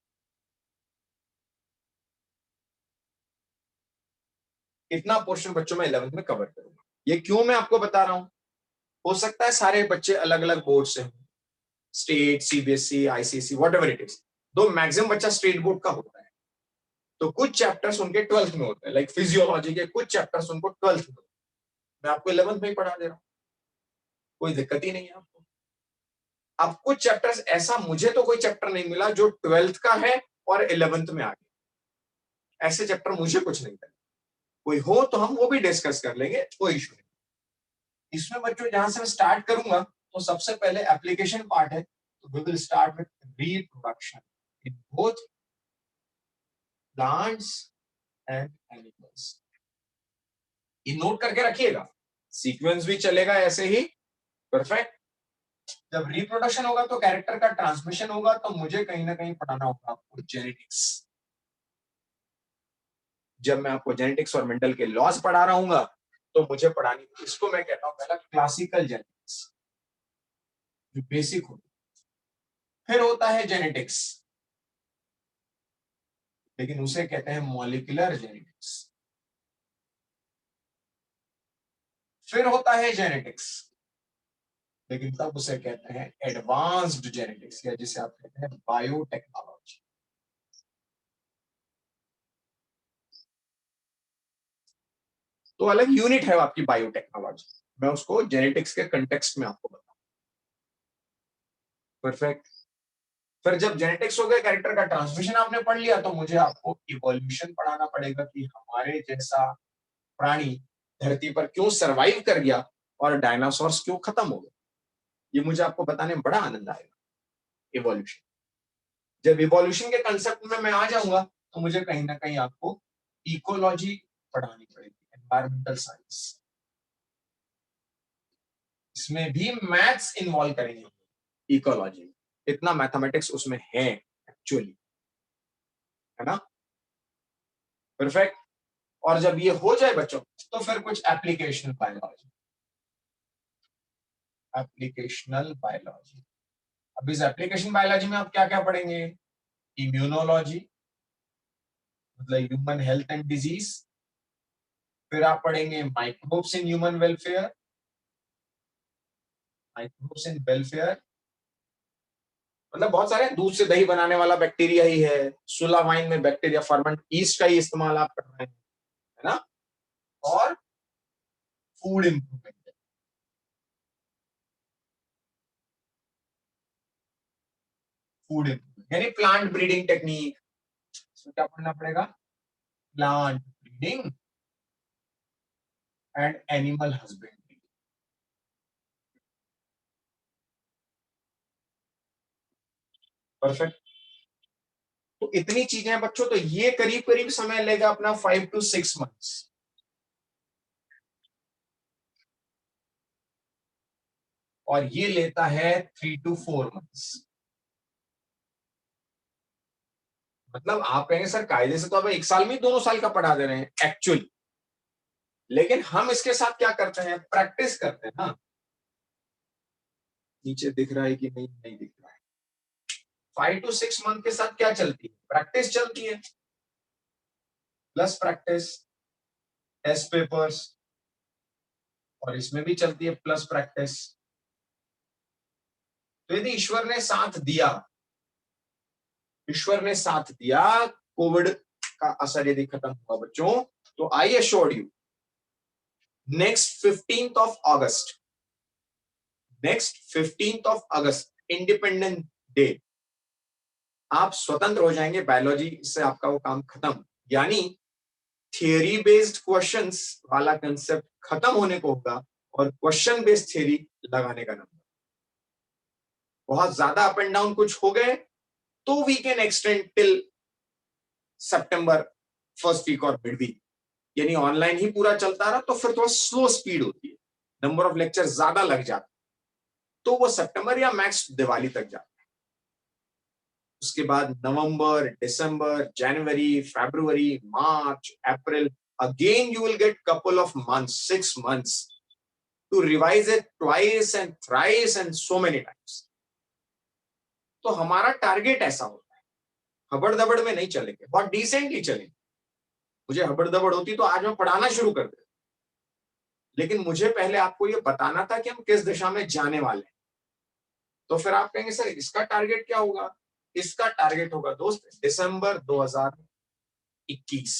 इतना पोर्शन बच्चों में 11th में कवर करूंगा। ये क्यों मैं आपको बता रहा हूं, हो सकता है सारे बच्चे अलग अलग बोर्ड से हों, state, CBSE, ICSE, whatever it is, दो मैक्सिमम बच्चा स्टेट बोर्ड का होता है, तो कुछ चैप्टर्स उनके 12th में होते हैं, लाइक फिजियोलॉजी के कुछ चैप्टर्स उनको 12th में होते हैं। मैं आपको 11th में ही पढ़ा दे रहा हूँ, कोई दिक्कत ही नहीं है आपको। अब कुछ चैप्टर्स ऐसा, मुझे तो कोई चैप्टर नहीं मिला जो 12th का है और 11th में आ गया, ऐसे चैप्टर मुझे कुछ नहीं मिला। कोई हो तो हम वो भी डिस्कस कर लेंगे, कोई इशू नहीं। इसमें बच्चों जहां से मैं स्टार्ट करूंगा, तो सबसे पहले एप्लीकेशन पार्ट है, तो we will start with reproduction in both plants and animals. ये नोट करके रखिएगा, सीक्वेंस भी चलेगा ऐसे ही। परफेक्ट। जब रिप्रोडक्शन होगा तो कैरेक्टर का ट्रांसमिशन होगा, तो मुझे कहीं ना कहीं पढ़ाना होगा आपको जेनेटिक्स। जब मैं आपको जेनेटिक्स और मेंडल के लॉज पढ़ा रहा हूँ, तो मुझे पढ़ानी, इसको मैं कहता हूं पहला क्लासिकल जेनेटिक्स, जो बेसिक होती है। फिर होता है जेनेटिक्स, लेकिन उसे कहते हैं मॉलिक्यूलर जेनेटिक्स। फिर होता है जेनेटिक्स, लेकिन तब उसे कहते हैं एडवांस्ड जेनेटिक्स, या जिसे आप कहते हैं बायोटेक्नोलॉजी। तो अलग यूनिट है आपकी बायोटेक्नोलॉजी, मैं उसको जेनेटिक्स के कंटेक्स्ट में आपको बताऊं। परफेक्ट। फिर जब जेनेटिक्स हो गया, कैरेक्टर का ट्रांसमिशन आपने पढ़ लिया, तो मुझे आपको इवोल्यूशन पढ़ाना पड़ेगा कि हमारे जैसा प्राणी धरती पर क्यों सरवाइव कर गया और डायनासोर्स क्यों खत्म हो गए। ये मुझे आपको बताने में बड़ा आनंद आएगा, इवोल्यूशन। जब इवोल्यूशन के कंसेप्ट में मैं आ जाऊंगा, तो मुझे कहीं ना कहीं आपको इकोलॉजी पढ़ानी पड़ेगी, एनवायरमेंटल साइंस। इसमें भी मैथ्स इन्वॉल्व करेंगे इकोलॉजी में, इतना मैथमेटिक्स उसमें है एक्चुअली, है ना। परफेक्ट। और जब ये हो जाए बच्चों, तो फिर कुछ एप्लीकेशनल बायोलॉजी, एप्लीकेशनल बायोलॉजी। अब इस एप्लीकेशन बायोलॉजी में आप क्या क्या पढ़ेंगे, इम्यूनोलॉजी, मतलब ह्यूमन हेल्थ एंड डिजीज। फिर आप पढ़ेंगे microbes in human welfare, microbes in welfare, मतलब बहुत सारे, दूध से दही बनाने वाला बैक्टीरिया ही है, सुला वाइन में बैक्टीरिया फर्मेंट ईस्ट का ही इस्तेमाल आप कर रहे हैं, है ना। और फूड इंप्रूवमेंट, फूड इंप्रूवमेंट यानी प्लांट ब्रीडिंग टेक्निक। इसमें क्या पढ़ना पड़ेगा, plant breeding and animal husbandry. Perfect. तो इतनी चीजें हैं बच्चों, तो ये करीब करीब समय लेगा अपना 5 to 6 months। और ये लेता है 3 to 4 months। मतलब आप कहेंगे सर कायदे से तो अब 1 साल में ही 2 साल का पढ़ा दे रहे हैं एक्चुअली, लेकिन हम इसके साथ क्या करते हैं, प्रैक्टिस करते हैं ना। नीचे दिख रहा है कि नहीं, नहीं दिख रहा है। 5 to 6 मंथ के साथ क्या चलती है, प्रैक्टिस चलती है, प्लस प्रैक्टिस, टेस्ट पेपर्स, और इसमें भी चलती है प्लस प्रैक्टिस। तो यदि ईश्वर ने साथ दिया, ईश्वर ने साथ दिया, कोविड का असर यदि खत्म हुआ बच्चों, तो I assure you next 15th of August, next 15th of August, independence day, आप स्वतंत्र हो जाएंगे, बायोलॉजी से आपका वो काम खत्म। यानी थियरी बेस्ड क्वेश्चंस वाला कंसेप्ट खत्म होने को होगा, और क्वेश्चन बेस्ड थ्योरी लगाने का नंबर। बहुत ज्यादा अप एंड डाउन कुछ हो गए तो we can extend till September first week और मिड वीक, यानी ऑनलाइन ही पूरा चलता रहा, तो फिर थोड़ा स्लो स्पीड होती है, नंबर ऑफ लेक्चर ज्यादा लग जाता, तो वो सितंबर या मैक्स दिवाली तक जाता है। उसके बाद नवंबर, दिसंबर, जनवरी, फरवरी, मार्च, अप्रैल, again you will get couple of months, 6 months to revise it twice and thrice and so many times. तो हमारा टारगेट ऐसा होता है, हबड़ दबड़ में नहीं चलेंगे, बहुत डिसेंटली चलेंगे. मुझे हबड़ दबड़ होती तो आज मैं पढ़ाना शुरू कर देता, लेकिन मुझे पहले आपको ये बताना था कि हम किस दिशा में जाने वाले हैं. तो फिर आप कहेंगे सर इसका टारगेट क्या होगा? इसका टारगेट होगा दोस्त दिसंबर 2021.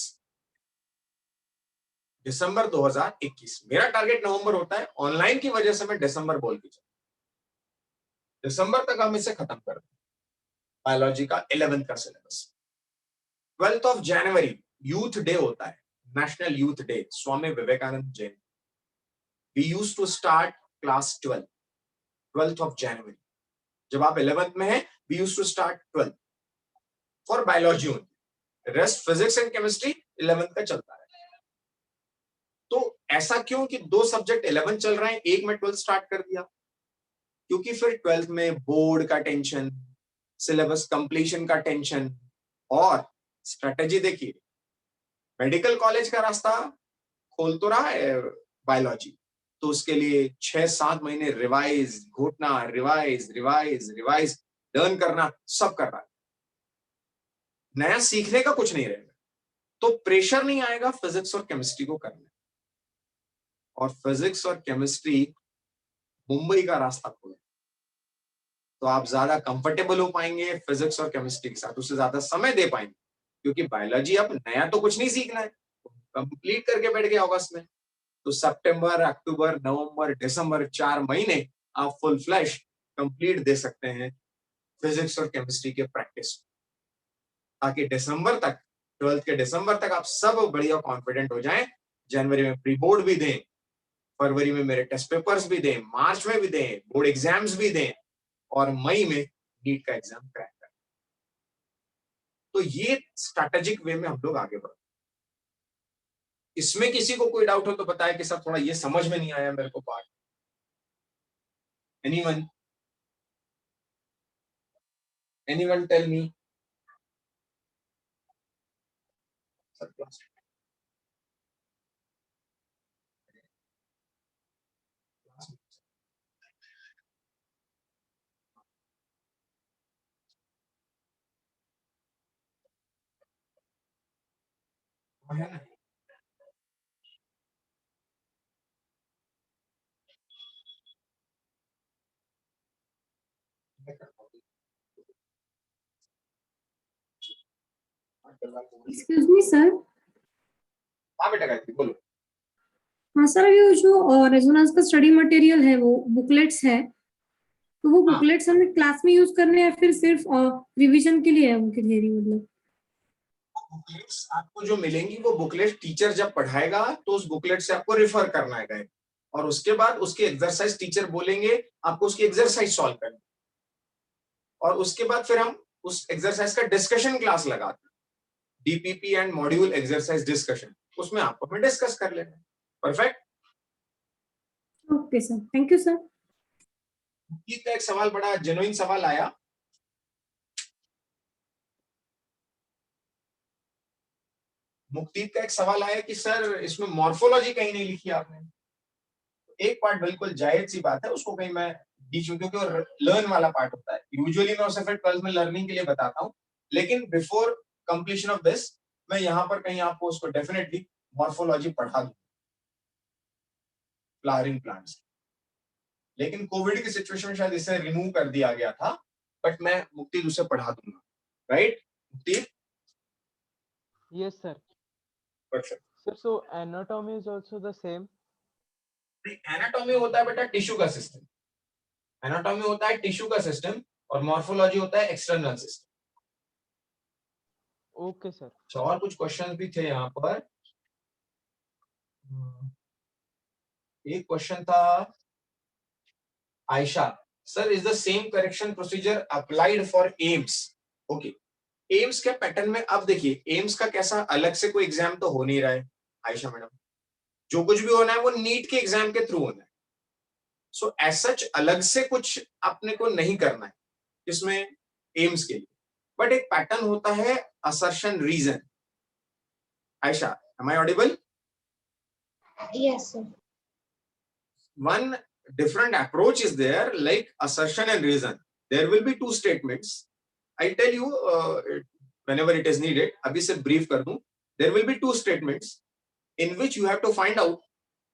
दिसंबर 2021. मेरा टारगेट नवंबर होता है, ऑनलाइन की वजह से मैं दिसंबर बोल के चलता. दिसंबर तक हम इसे खत्म कर दें, बायोलॉजी का 11th का syllabus. 12th of January youth day होता है, national youth day, Swami Vivekananda Jayanti. We used to start class 12th of January. जब आप 11th में हैं, we used to start 12th for biology only. Rest physics and chemistry 11th का चलता है. तो ऐसा क्यों कि 2 सब्जेक्ट 11 चल रहे हैं, एक में 12 स्टार्ट कर दिया? क्योंकि फिर 12th में बोर्ड का टेंशन, सिलेबस कंप्लीशन का टेंशन. और स्ट्रेटेजी देखिए, मेडिकल कॉलेज का रास्ता खोल तो रहा है बायोलॉजी, तो उसके लिए 6-7 महीने रिवाइज, घोटना, रिवाइज रिवाइज रिवाइज, लर्न करना, सब कर रहा है. नया सीखने का कुछ नहीं रहेगा, तो प्रेशर नहीं आएगा फिजिक्स और केमिस्ट्री को करने. और फिजिक्स और केमिस्ट्री मुंबई का रास्ता खोले, तो आप ज्यादा कंफर्टेबल हो पाएंगे फिजिक्स और केमिस्ट्री के साथ, उससे ज्यादा समय दे पाएंगे. क्योंकि बायोलॉजी अब नया तो कुछ नहीं सीखना है, कंप्लीट करके बैठ गए अगस्त में. तो सितंबर, अक्टूबर, नवंबर, दिसंबर 4 महीने आप फुल फ्लैश कंप्लीट दे सकते हैं फिजिक्स और केमिस्ट्री के प्रैक्टिस, ताकि दिसंबर तक, 12th के दिसंबर तक आप सब बढ़िया कॉन्फिडेंट हो जाएं. जनवरी में प्री बोर्ड भी दें, फरवरी में मेरे टेस्ट पेपर्स भी दें, मार्च में भी दें, बोर्ड एग्जाम्स भी दें, और मई में नीट का एग्जाम क्रैक करें. तो ये स्ट्रैटेजिक वे में हम लोग आगे बढ़े. इसमें किसी को कोई डाउट हो तो बताए कि सर थोड़ा ये समझ में नहीं आया मेरे को part. Anyone tell me.
Excuse me sir.
हाँ बेटा गायत्री बोलो.
हाँ सर, ये जो रेजोनेंस का स्टडी मटेरियल है वो बुकलेट्स है, तो वो
हाँ.
बुकलेट्स हमें क्लास में यूज करने हैं फिर सिर्फ रिवीजन के लिए है उनकी थियरी? मतलब
बुकलेट्स आपको जो मिलेंगी वो बुकलेट टीचर जब पढ़ाएगा तो उस बुकलेट से आपको रिफर करना है, और उसके बाद उसके एक्सरसाइज टीचर बोलेंगे, आपको उसकी एक्सरसाइज सॉल्व करनी, और उसके बाद फिर हम उस एक्सरसाइज का डिस्कशन क्लास लगाते हैं, DPP and module exercise discussion. उसमें आपको हमें डिस्कस कर लेना. Perfect.
Okay sir, thank you sir.
मुक्ति का एक सवाल, बड़ा जेन्युइन सवाल आया. मुक्ति का एक सवाल आया कि सर इसमें मॉर्फोलॉजी कहीं नहीं लिखी आपने. एक पार्ट बिल्कुल जायज सी बात है, उसको कहीं मैं बीच में, क्योंकि वो लर्न वाला पार्ट होता है. यूजुअली मैं उसे फिर 12th में लर्निंग के लिए बताता हूँ, लेकिन बिफोर कंप्लीशन ऑफ दिस मैं यहाँ पर कहीं आपको उसको डेफिनेटली मॉर्फोलॉजी पढ़ा दूं, फ्लावरिंग प्लांट्स. लेकिन कोविड की सिचुएशन में शायद इसे रिमूव कर दिया गया था, बट मैं मुक्ति उसे पढ़ा दूंगा. राइट मुक्ति?
Yes, sir.
Perfect.
Sir, so anatomy is also the same.
Anatomy होता है बेटा टिश्यू का सिस्टम. एनाटॉमी होता है टिश्यू का सिस्टम, और मॉर्फोलॉजी होता है एक्सटर्नल सिस्टम.
Okay, sir.
अच्छा, और कुछ क्वेश्चन भी थे यहाँ पर. एक क्वेश्चन था Ayesha, sir is the same correction procedure applied for AIIMS? Okay, AIIMS के पैटर्न में अब देखिए, एम्स का कैसा अलग से कोई एग्जाम तो हो नहीं रहा है आयशा मैडम. जो कुछ भी होना है वो नीट के एग्जाम के थ्रू होना है. सो एज सच अलग से कुछ अपने को नहीं करना है इसमें एम्स के लिए, बट एक पैटर्न होता है assertion reason. Ayesha, am I audible?
Yes, sir.
One different approach is there, like assertion and reason. There will be two statements. I'll tell you whenever it is needed. अभी से brief कर दूं. There will be two statements in which you have to find out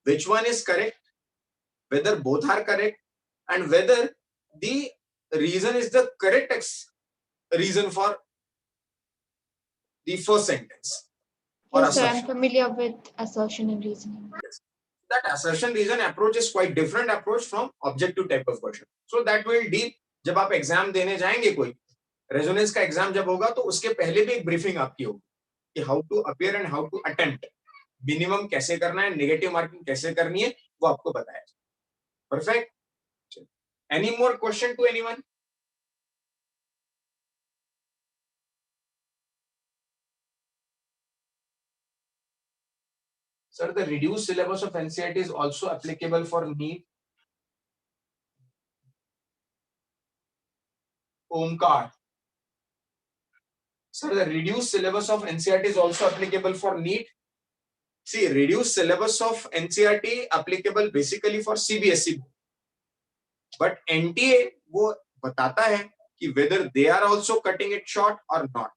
which one is correct, whether both are correct, and whether the reason is the correct reason for the first sentence. Or
Yes, sir. I'm
assertion.
familiar with assertion and reasoning.
That assertion reason approach is quite different approach from objective type of question. So that will deal. जब आप exam देने जाएंगे कोई resonance का exam जब होगा तो उसके पहले भी एक ब्रीफिंग आपकी होगी कि how to appear and how to attempt, minimum कैसे करना है, नेगेटिव मार्किंग कैसे करनी है, वो आपको बताया जाए. Perfect. Any more question to anyone? Sir, the reduced syllabus of NCERT is also applicable for NEET. Omkar. Sir, the reduced syllabus of NCERT is also applicable for NEET. See, reduced syllabus of NCERT applicable basically for CBSE. But NTA वो बताता है कि whether they are also cutting it short or not.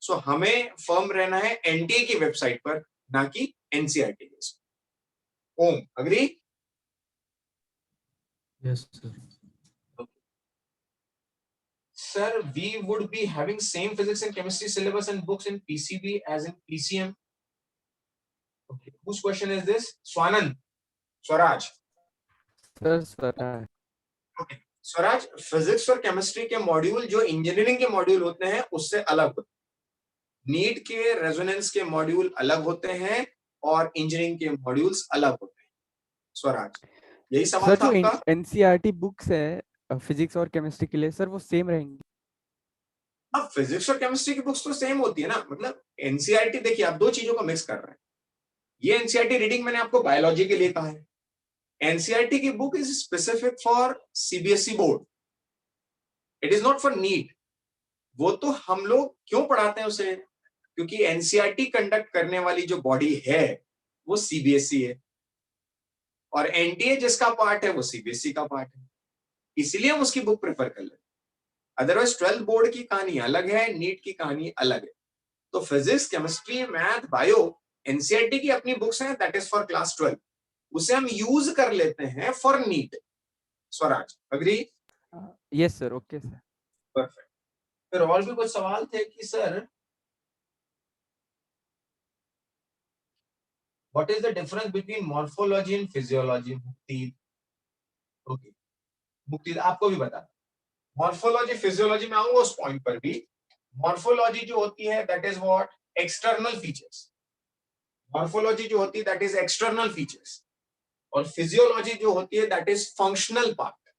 So हमें firm रहना है NTA की website पर, ना कि NCERT के. Om, agree?
Yes, sir.
Sir, we would be having same physics and chemistry syllabus and books in PCB as in PCM. Okay. Whose question is this? Swanand. Swaraj.
Sir.
Okay. Swaraj, physics और chemistry के module जो engineering के module होते हैं उससे अलग होते हैं. नीट के रेजोनेंस के मॉड्यूल अलग होते हैं और इंजीनियरिंग के मॉड्यूल्स अलग होते हैं. स्वराज, यही सवाल था आपका?
एनसीईआरटी बुक्स है फिजिक्स और केमिस्ट्री के लिए सर वो सेम रहेंगी?
अब फिजिक्स और केमिस्ट्री की बुक्स तो सेम होती है ना. मतलब एनसीईआरटी, देखिए आप दो चीजों को मिक्स कर रहे हैं. ये एनसीईआरटी रीडिंग मैंने आपको बायोलॉजी के लिए कहा है. एनसीईआरटी की book is specific for CBSE board. It is not for NEET. वो तो हम लोग क्यों पढ़ाते हैं उसे? क्योंकि एनसीईआरटी कंडक्ट करने वाली जो बॉडी है वो सीबीएसई है और एनटीए जिसका पार्ट है वो सीबीएसई का पार्ट है, इसलिए हम उसकी बुक प्रेफर कर लेते हैं. अदरवाइज 12th बोर्ड की कहानी अलग है, नीट की कहानी अलग है. तो physics, chemistry, math, bio, NCERT की अपनी बुक्स हैं, दैट इज फॉर क्लास 12. उसे हम यूज कर लेते हैं for NEET. Swaraj, agree?
Yes sir. Okay sir.
Perfect. फिर और भी कुछ सवाल थे कि sir what is the difference between morphology and physiology? Mukti. Okay, Mukti आपको भी बता. मॉर्फोलॉजी, फिजियोलॉजी में आऊंगा उस पॉइंट पर भी. मॉर्फोलॉजी जो होती है that is what? External features. Morphology जो होती है दैट इज एक्सटर्नल फीचर्स और फिजियोलॉजी जो होती है दैट इज फंक्शनल पार्ट.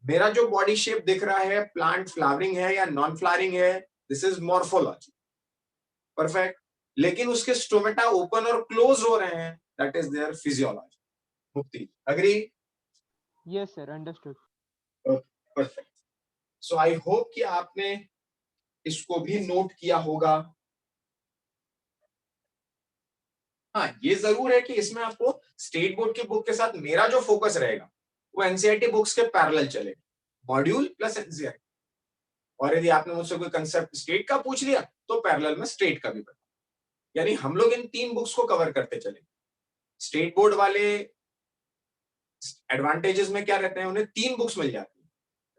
मेरा जो बॉडी शेप दिख रहा है, प्लांट फ्लावरिंग है या नॉन फ्लावरिंग है, दिस इज मॉर्फोलॉजी. परफेक्ट. लेकिन उसके स्टोमेटा ओपन और क्लोज हो रहे हैं, दैट इज देयर फिजियोलॉजी. मुक्ति, agree?
Yes sir. Understood.
Perfect. So I hope कि आपने इसको भी नोट किया होगा. हाँ, ये जरूर है कि इसमें आपको स्टेट बोर्ड की बुक के साथ मेरा जो फोकस रहेगा वो एनसीईआरटी बुक्स के पैरेलल चलेगा, मॉड्यूल प्लस एनसीईआरटी. और यदि आपने मुझसे कोई कंसेप्ट स्टेट का पूछ लिया तो पैरेलल में स्टेट का भी बता. यानी हम लोग इन तीन बुक्स को कवर करते चले. स्टेट बोर्ड वाले एडवांटेजेस में क्या रहते हैं, उन्हें तीन बुक्स मिल जाती है.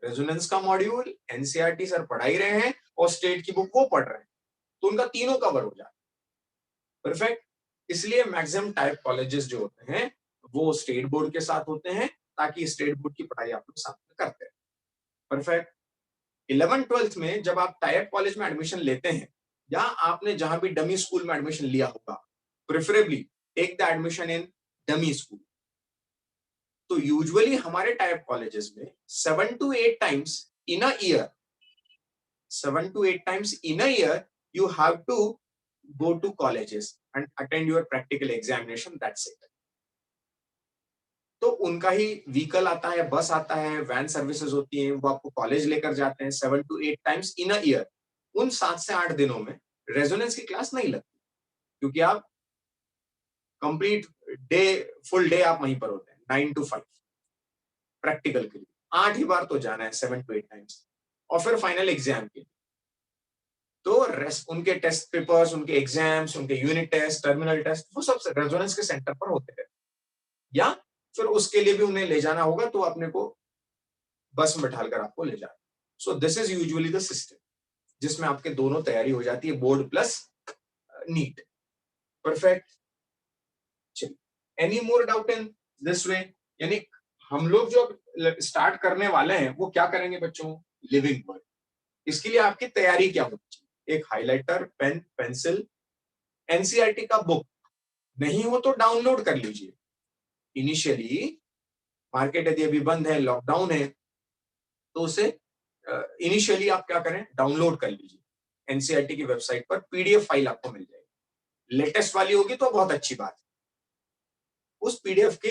रेजोनेंस का मॉड्यूल एनसीईआरटी सर पढ़ा ही रहे हैं और स्टेट की बुक वो पढ़ रहे हैं, तो उनका तीनों कवर हो जाता है. परफेक्ट. इसलिए मैक्सिमम टाइप कॉलेजेस जो होते हैं वो स्टेट बोर्ड के साथ होते हैं ताकि स्टेट बोर्ड की पढ़ाई आप लोग साथ में करते हैं. परफेक्ट. 11th-12th में जब आप टाइप कॉलेज में एडमिशन लेते हैं या आपने जहां भी डमी स्कूल में एडमिशन लिया होगा, preferably take the admission in dummy school. तो यूजुअली हमारे टाइप कॉलेजेस में 7 to 8 times in a year, 7 to 8 times in a year you have to go to colleges and attend your practical examination. That's it. तो उनका ही vehicle आता है, बस आता है, वैन सर्विसेज होती हैं, वो आपको कॉलेज लेकर जाते हैं 7 to 8 times in a year. उन 7 से 8 दिनों में रेजोनेंस की क्लास नहीं लगती क्योंकि आप कंप्लीट डे, फुल डे आप वहीं पर होते हैं 9 to 5 प्रैक्टिकल के लिए, 8 ही बार तो जाना है, 7 to 8 टाइम्स, और फिर फाइनल एग्जाम के लिए। तो रेस्ट उनके टेस्ट पेपर्स, उनके एग्जाम्स, उनके यूनिट टेस्ट, टर्मिनल टेस्ट, वो सब रेजोनेंस के सेंटर पर होते हैं, या फिर उसके लिए भी उन्हें ले जाना होगा तो अपने को बस में बैठाकर आपको ले जाना। So this is usually the system जिसमें आपके दोनों तैयारी हो जाती है, बोर्ड प्लस नीट। परफेक्ट। चलिए, any more doubt in this way? यानी हम लोग जो स्टार्ट करने वाले हैं वो क्या करेंगे बच्चों? Living word. इसके लिए आपकी तैयारी क्या होनी चाहिए? एक हाइलाइटर, पेन, पेंसिल, एनसीईआरटी का बुक नहीं हो तो डाउनलोड कर लीजिए। इनिशियली मार्केट यदि अभी बंद है, लॉकडाउन है, तो उसे इनिशियली आप क्या करें? डाउनलोड कर लीजिए। एनसीईआरटी की वेबसाइट पर पीडीएफ फाइल आपको मिल जाएगी, लेटेस्ट वाली होगी तो बहुत अच्छी बात है। उस पीडीएफ के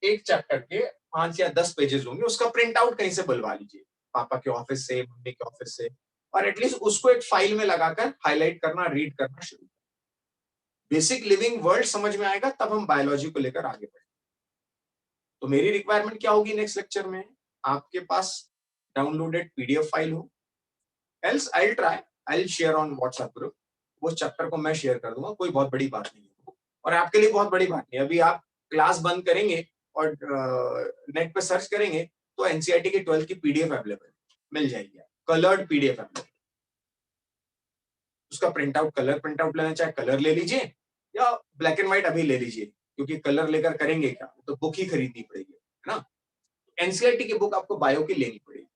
एक चैप्टर के 5 या 10 पेजेस होंगे, उसका प्रिंट आउट कहीं से बुलवा लीजिए, पापा के ऑफिस से, मम्मी के ऑफिस से, और एटलीस्ट उसको एक फाइल में लगाकर हाईलाइट करना, रीड करना शुरू करें। बेसिक लिविंग वर्ल्ड समझ में आएगा, तब हम बायोलॉजी को लेकर आगे बढ़ेंगे। तो मेरी रिक्वायरमेंट क्या होगी नेक्स्ट लेक्चर में? आपके पास डाउनलोडेड पीडीएफ फाइल हो, else I will share on WhatsApp group. वो चैप्टर को मैं शेयर कर दूंगा, कोई बहुत बड़ी बात नहीं है, और आपके लिए बहुत बड़ी बात नहीं। अभी आप क्लास बंद करेंगे और नेट पे सर्च करेंगे तो एनसीईआरटी की 12th की पीडीएफ अवेलेबल मिल जाएगी, कलर्ड पीडीएफ अवेलेबल। उसका print out, colour print out लेना चाहे कलर ले लीजिए, या ब्लैक एंड व्हाइट अभी ले लीजिए, क्योंकि कलर लेकर करेंगे क्या, तो बुक ही खरीदनी पड़ेगी, है ना। एनसीईआरटी की बुक आपको बायो की लेनी पड़ेगी।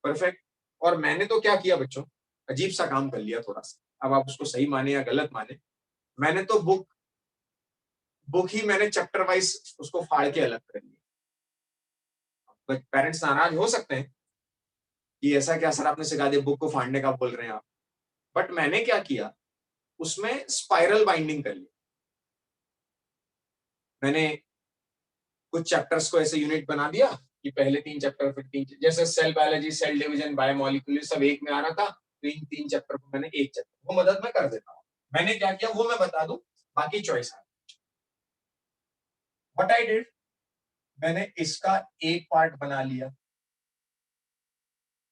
परफेक्ट। और मैंने तो क्या किया बच्चों, अजीब सा काम कर लिया थोड़ा सा, अब आप उसको सही माने या गलत माने, मैंने तो बुक ही मैंने चैप्टर वाइज उसको फाड़ के अलग कर लिया। पेरेंट्स नाराज हो सकते हैं कि ऐसा क्या सर आपने सिखा दिया, बुक को फाड़ने का बोल रहे हैं आप, बट मैंने क्या किया, उसमें स्पाइरल बाइंडिंग कर ली। मैंने कुछ चैप्टर्स को ऐसे यूनिट बना दिया कि पहले 3 चैप्टर, फिर 3, जैसे cell biology, cell division, biomolecular सब एक में आ रहा था, तो इन 3 चैप्टर को मैंने एक चैप्टर, वो मदद में कर देता हूँ। मैंने क्या किया वो मैं बता दूं, बाकी चॉइस है। व्हाट आई डिड, मैंने इसका एक पार्ट बना लिया।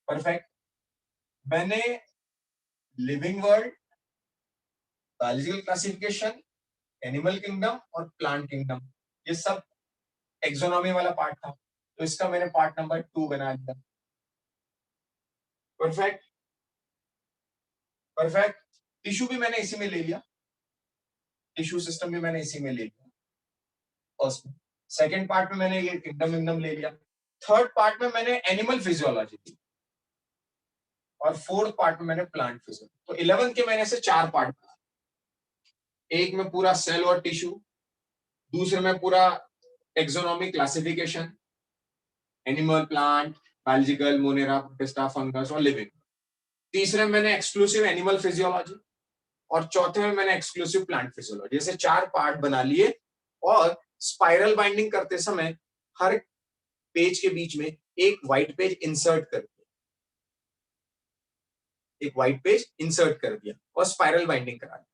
परफेक्ट। मैंने living world, biological classification, animal kingdom और प्लांट किंगडम, ये सब एक्सोनॉमी वाला पार्ट था, तो इसका मैंने पार्ट नंबर 2 बना लिया। परफेक्ट। परफेक्ट। टिश्यू भी मैंने इसी में ले लिया, टिश्यू सिस्टम भी मैंने इसी में ले लिया फर्स्ट में। सेकेंड पार्ट में मैंने ये किंगडम ले लिया। थर्ड पार्ट में मैंने एनिमल फिजियोलॉजी ली, और फोर्थ पार्ट में मैंने प्लांट फिजियोलॉजी। तो 11 के मैंने से 4 पार्ट बना, एक में पूरा सेल और टिश्यू, दूसरे में पूरा taxonomy classification, animal, plant, biological, monera, protista, fungus और लिविंग, तीसरे में मैंने एक्सक्लूसिव एनिमल फिजियोलॉजी, और चौथे में मैंने एक्सक्लूसिव प्लांट फिजियोलॉजी। जैसे 4 पार्ट बना लिए, और स्पाइरल बाइंडिंग करते समय हर पेज के बीच में एक व्हाइट पेज इंसर्ट कर दिया, एक व्हाइट पेज इंसर्ट कर दिया और स्पाइरल बाइंडिंग करा दी।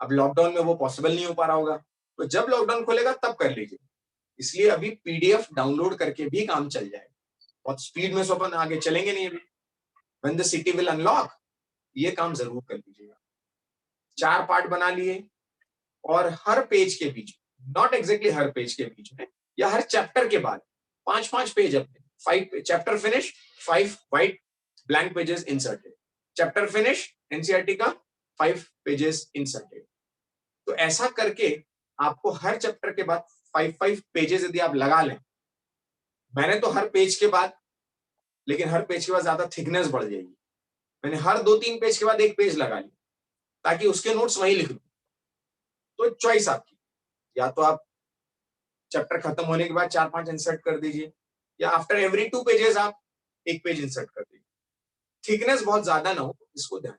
अब लॉकडाउन में वो पॉसिबल नहीं हो पा रहा होगा, तो जब लॉकडाउन खोलेगा तब कर लीजिए। इसलिए अभी पीडीएफ डाउनलोड करके भी काम चल जाएगा, बहुत स्पीड में अपन आगे चलेंगे नहीं। अभी when the city will unlock, ये काम जरूर कर लीजिएगा। 4 पार्ट बना लिए, और हर पेज के बीच, नॉट एग्जैक्टली हर पेज के बीच में, या हर चैप्टर के बाद 5-5 पेज अपने, 5 chapter finish, 5 white blank pages inserted, chapter finish NCERT का 5 पेजेस इंसर्टेड। तो ऐसा करके आपको हर चैप्टर के बाद 5-5 पेजेस यदि आप लगा लें, मैंने तो हर पेज के बाद, लेकिन हर पेज के बाद ज्यादा थिकनेस बढ़ जाएगी, मैंने हर 2-3 पेज के बाद एक पेज लगा लिया, ताकि उसके नोट्स वहीं लिख दूं। तो चॉइस आपकी, या तो आप चैप्टर खत्म होने के बाद 4-5 इंसर्ट कर दीजिए, या आफ्टर एवरी 2 पेजेस आप एक पेज इंसर्ट कर दीजिए। थिकनेस बहुत ज्यादा ना हो, इसको ध्यान,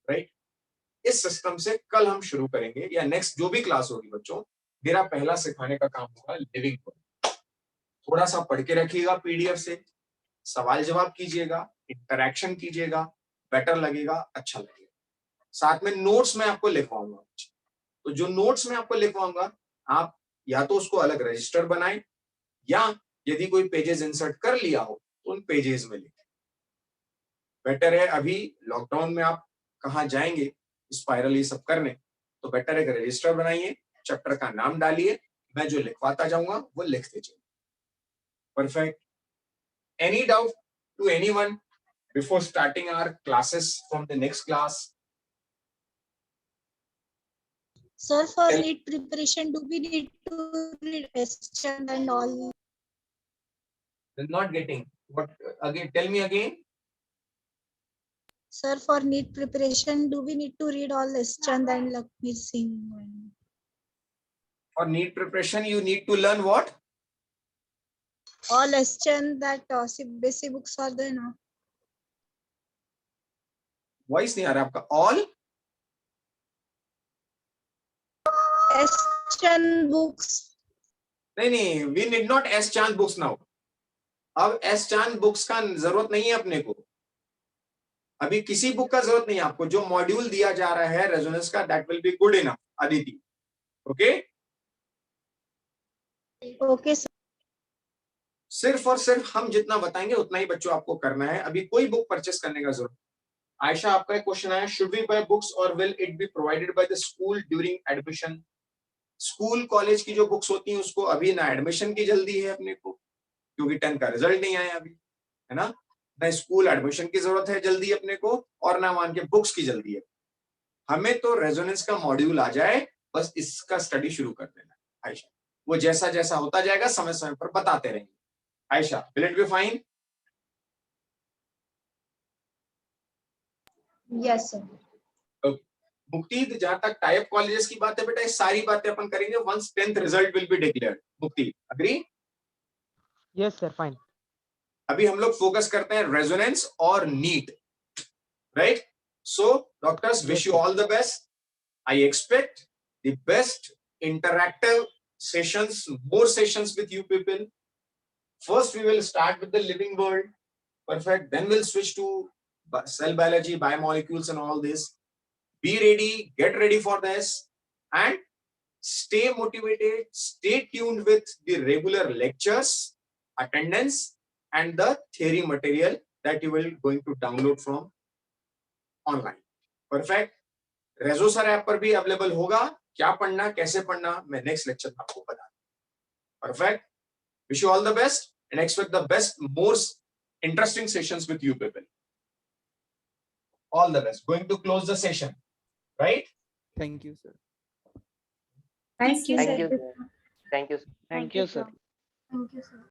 राइट। इस सिस्टम से कल हम शुरू करेंगे, या नेक्स्ट जो भी क्लास होगी बच्चों, मेरा पहला सिखाने का काम होगा लिविंग वर्ड। थोड़ा सा पढ़ के रखिएगा पीडीएफ से, सवाल जवाब कीजिएगा, इंटरैक्शन कीजिएगा, बेटर लगेगा, अच्छा लगेगा। साथ में नोट्स में आपको लिखवाऊंगा। तो जो नोट्स में आपको लिखवाऊंगा आप या तो उसको अलग रजिस्टर बनाएं या यदि कोई पेजेस इंसर्ट कर लिया हो तो उन पेजेस में लिखें। बेटर है अभी लॉकडाउन में आप कहाँ जाएंगे स्पाइरल ये सब करने, तो बेटर है रजिस्टर बनाइए, चैप्टर का नाम डालिए, मैं जो लिखवाता जाऊंगा वो लिखते जाइए। Perfect. Any doubt to anyone before starting our classes from the next class?
Sir, for
Tell-
NEET preparation, do we need to read SCHAN and all?
Not getting what again? Tell me again.
Sir, for NEET preparation, do we need to read all SCHAN and Lakshmi Singh?
For NEET preparation, you need to learn what?
All SCHAN that CBSE books are there now.
Voice नहीं आ रहा आपका। All
SCHAN books.
नहीं, we need not S chance books now. अब S chance books का जरूरत नहीं है अपने को, अभी किसी बुक का जरूरत नहीं है आपको। जो मॉड्यूल दिया जा रहा है रेजोनेंस का, that will be good enough, Aditi. Okay
Okay, sir.
सिर्फ और सिर्फ हम जितना बताएंगे उतना ही बच्चों आपको करना है, अभी कोई बुक परचेस करने का जरूरत। आयशा आपका एक क्वेश्चन आया, शुड वी बाय बुक्स और will it be provided by the school during admission? School college की जो बुक्स होती हैं उसको अभी ना एडमिशन की जल्दी है अपने को, क्योंकि 10 का रिजल्ट नहीं आया अभी, है ना स्कूल एडमिशन की जरूरत है जल्दी अपने को, और ना मान के बुक्स की जल्दी है। हमें तो रेजोनेंस का मॉड्यूल आ जाए, बस इसका स्टडी शुरू कर देना है आयशा। वो जैसा जैसा होता जाएगा समय समय पर बताते रहेंगे। Ayesha, will it be fine?
Yes, sir.
मुक्ति, जहां तक टाइप कॉलेजेस की बात है बेटा, ये सारी बातें अपन करेंगे once 10th result will be declared. Mukti, agree?
Yes, sir. Fine.
अभी हम लोग फोकस करते हैं रेजोनेंस और NEET, right? So doctors, wish you all the best. I expect the best interactive sessions, more sessions with you people. First we will start with the living world. Perfect. Then we'll switch to cell biology, biomolecules and all this. Be ready, get ready for this, and stay motivated, stay tuned with the regular lectures, attendance, and the theory material that you will going to download from online. Perfect. Rezo sir app पर भी available होगा, क्या पढ़ना कैसे पढ़ना मैं next lecture में आपको बता दूंगा। Perfect. Wish you all the best and expect the best, most interesting sessions with you people. All the best. Going to close the session, right?
Thank you, sir.
Thank you,
Thank
sir.
you, sir. Thank you, sir.
Thank you, sir.
Thank you, sir.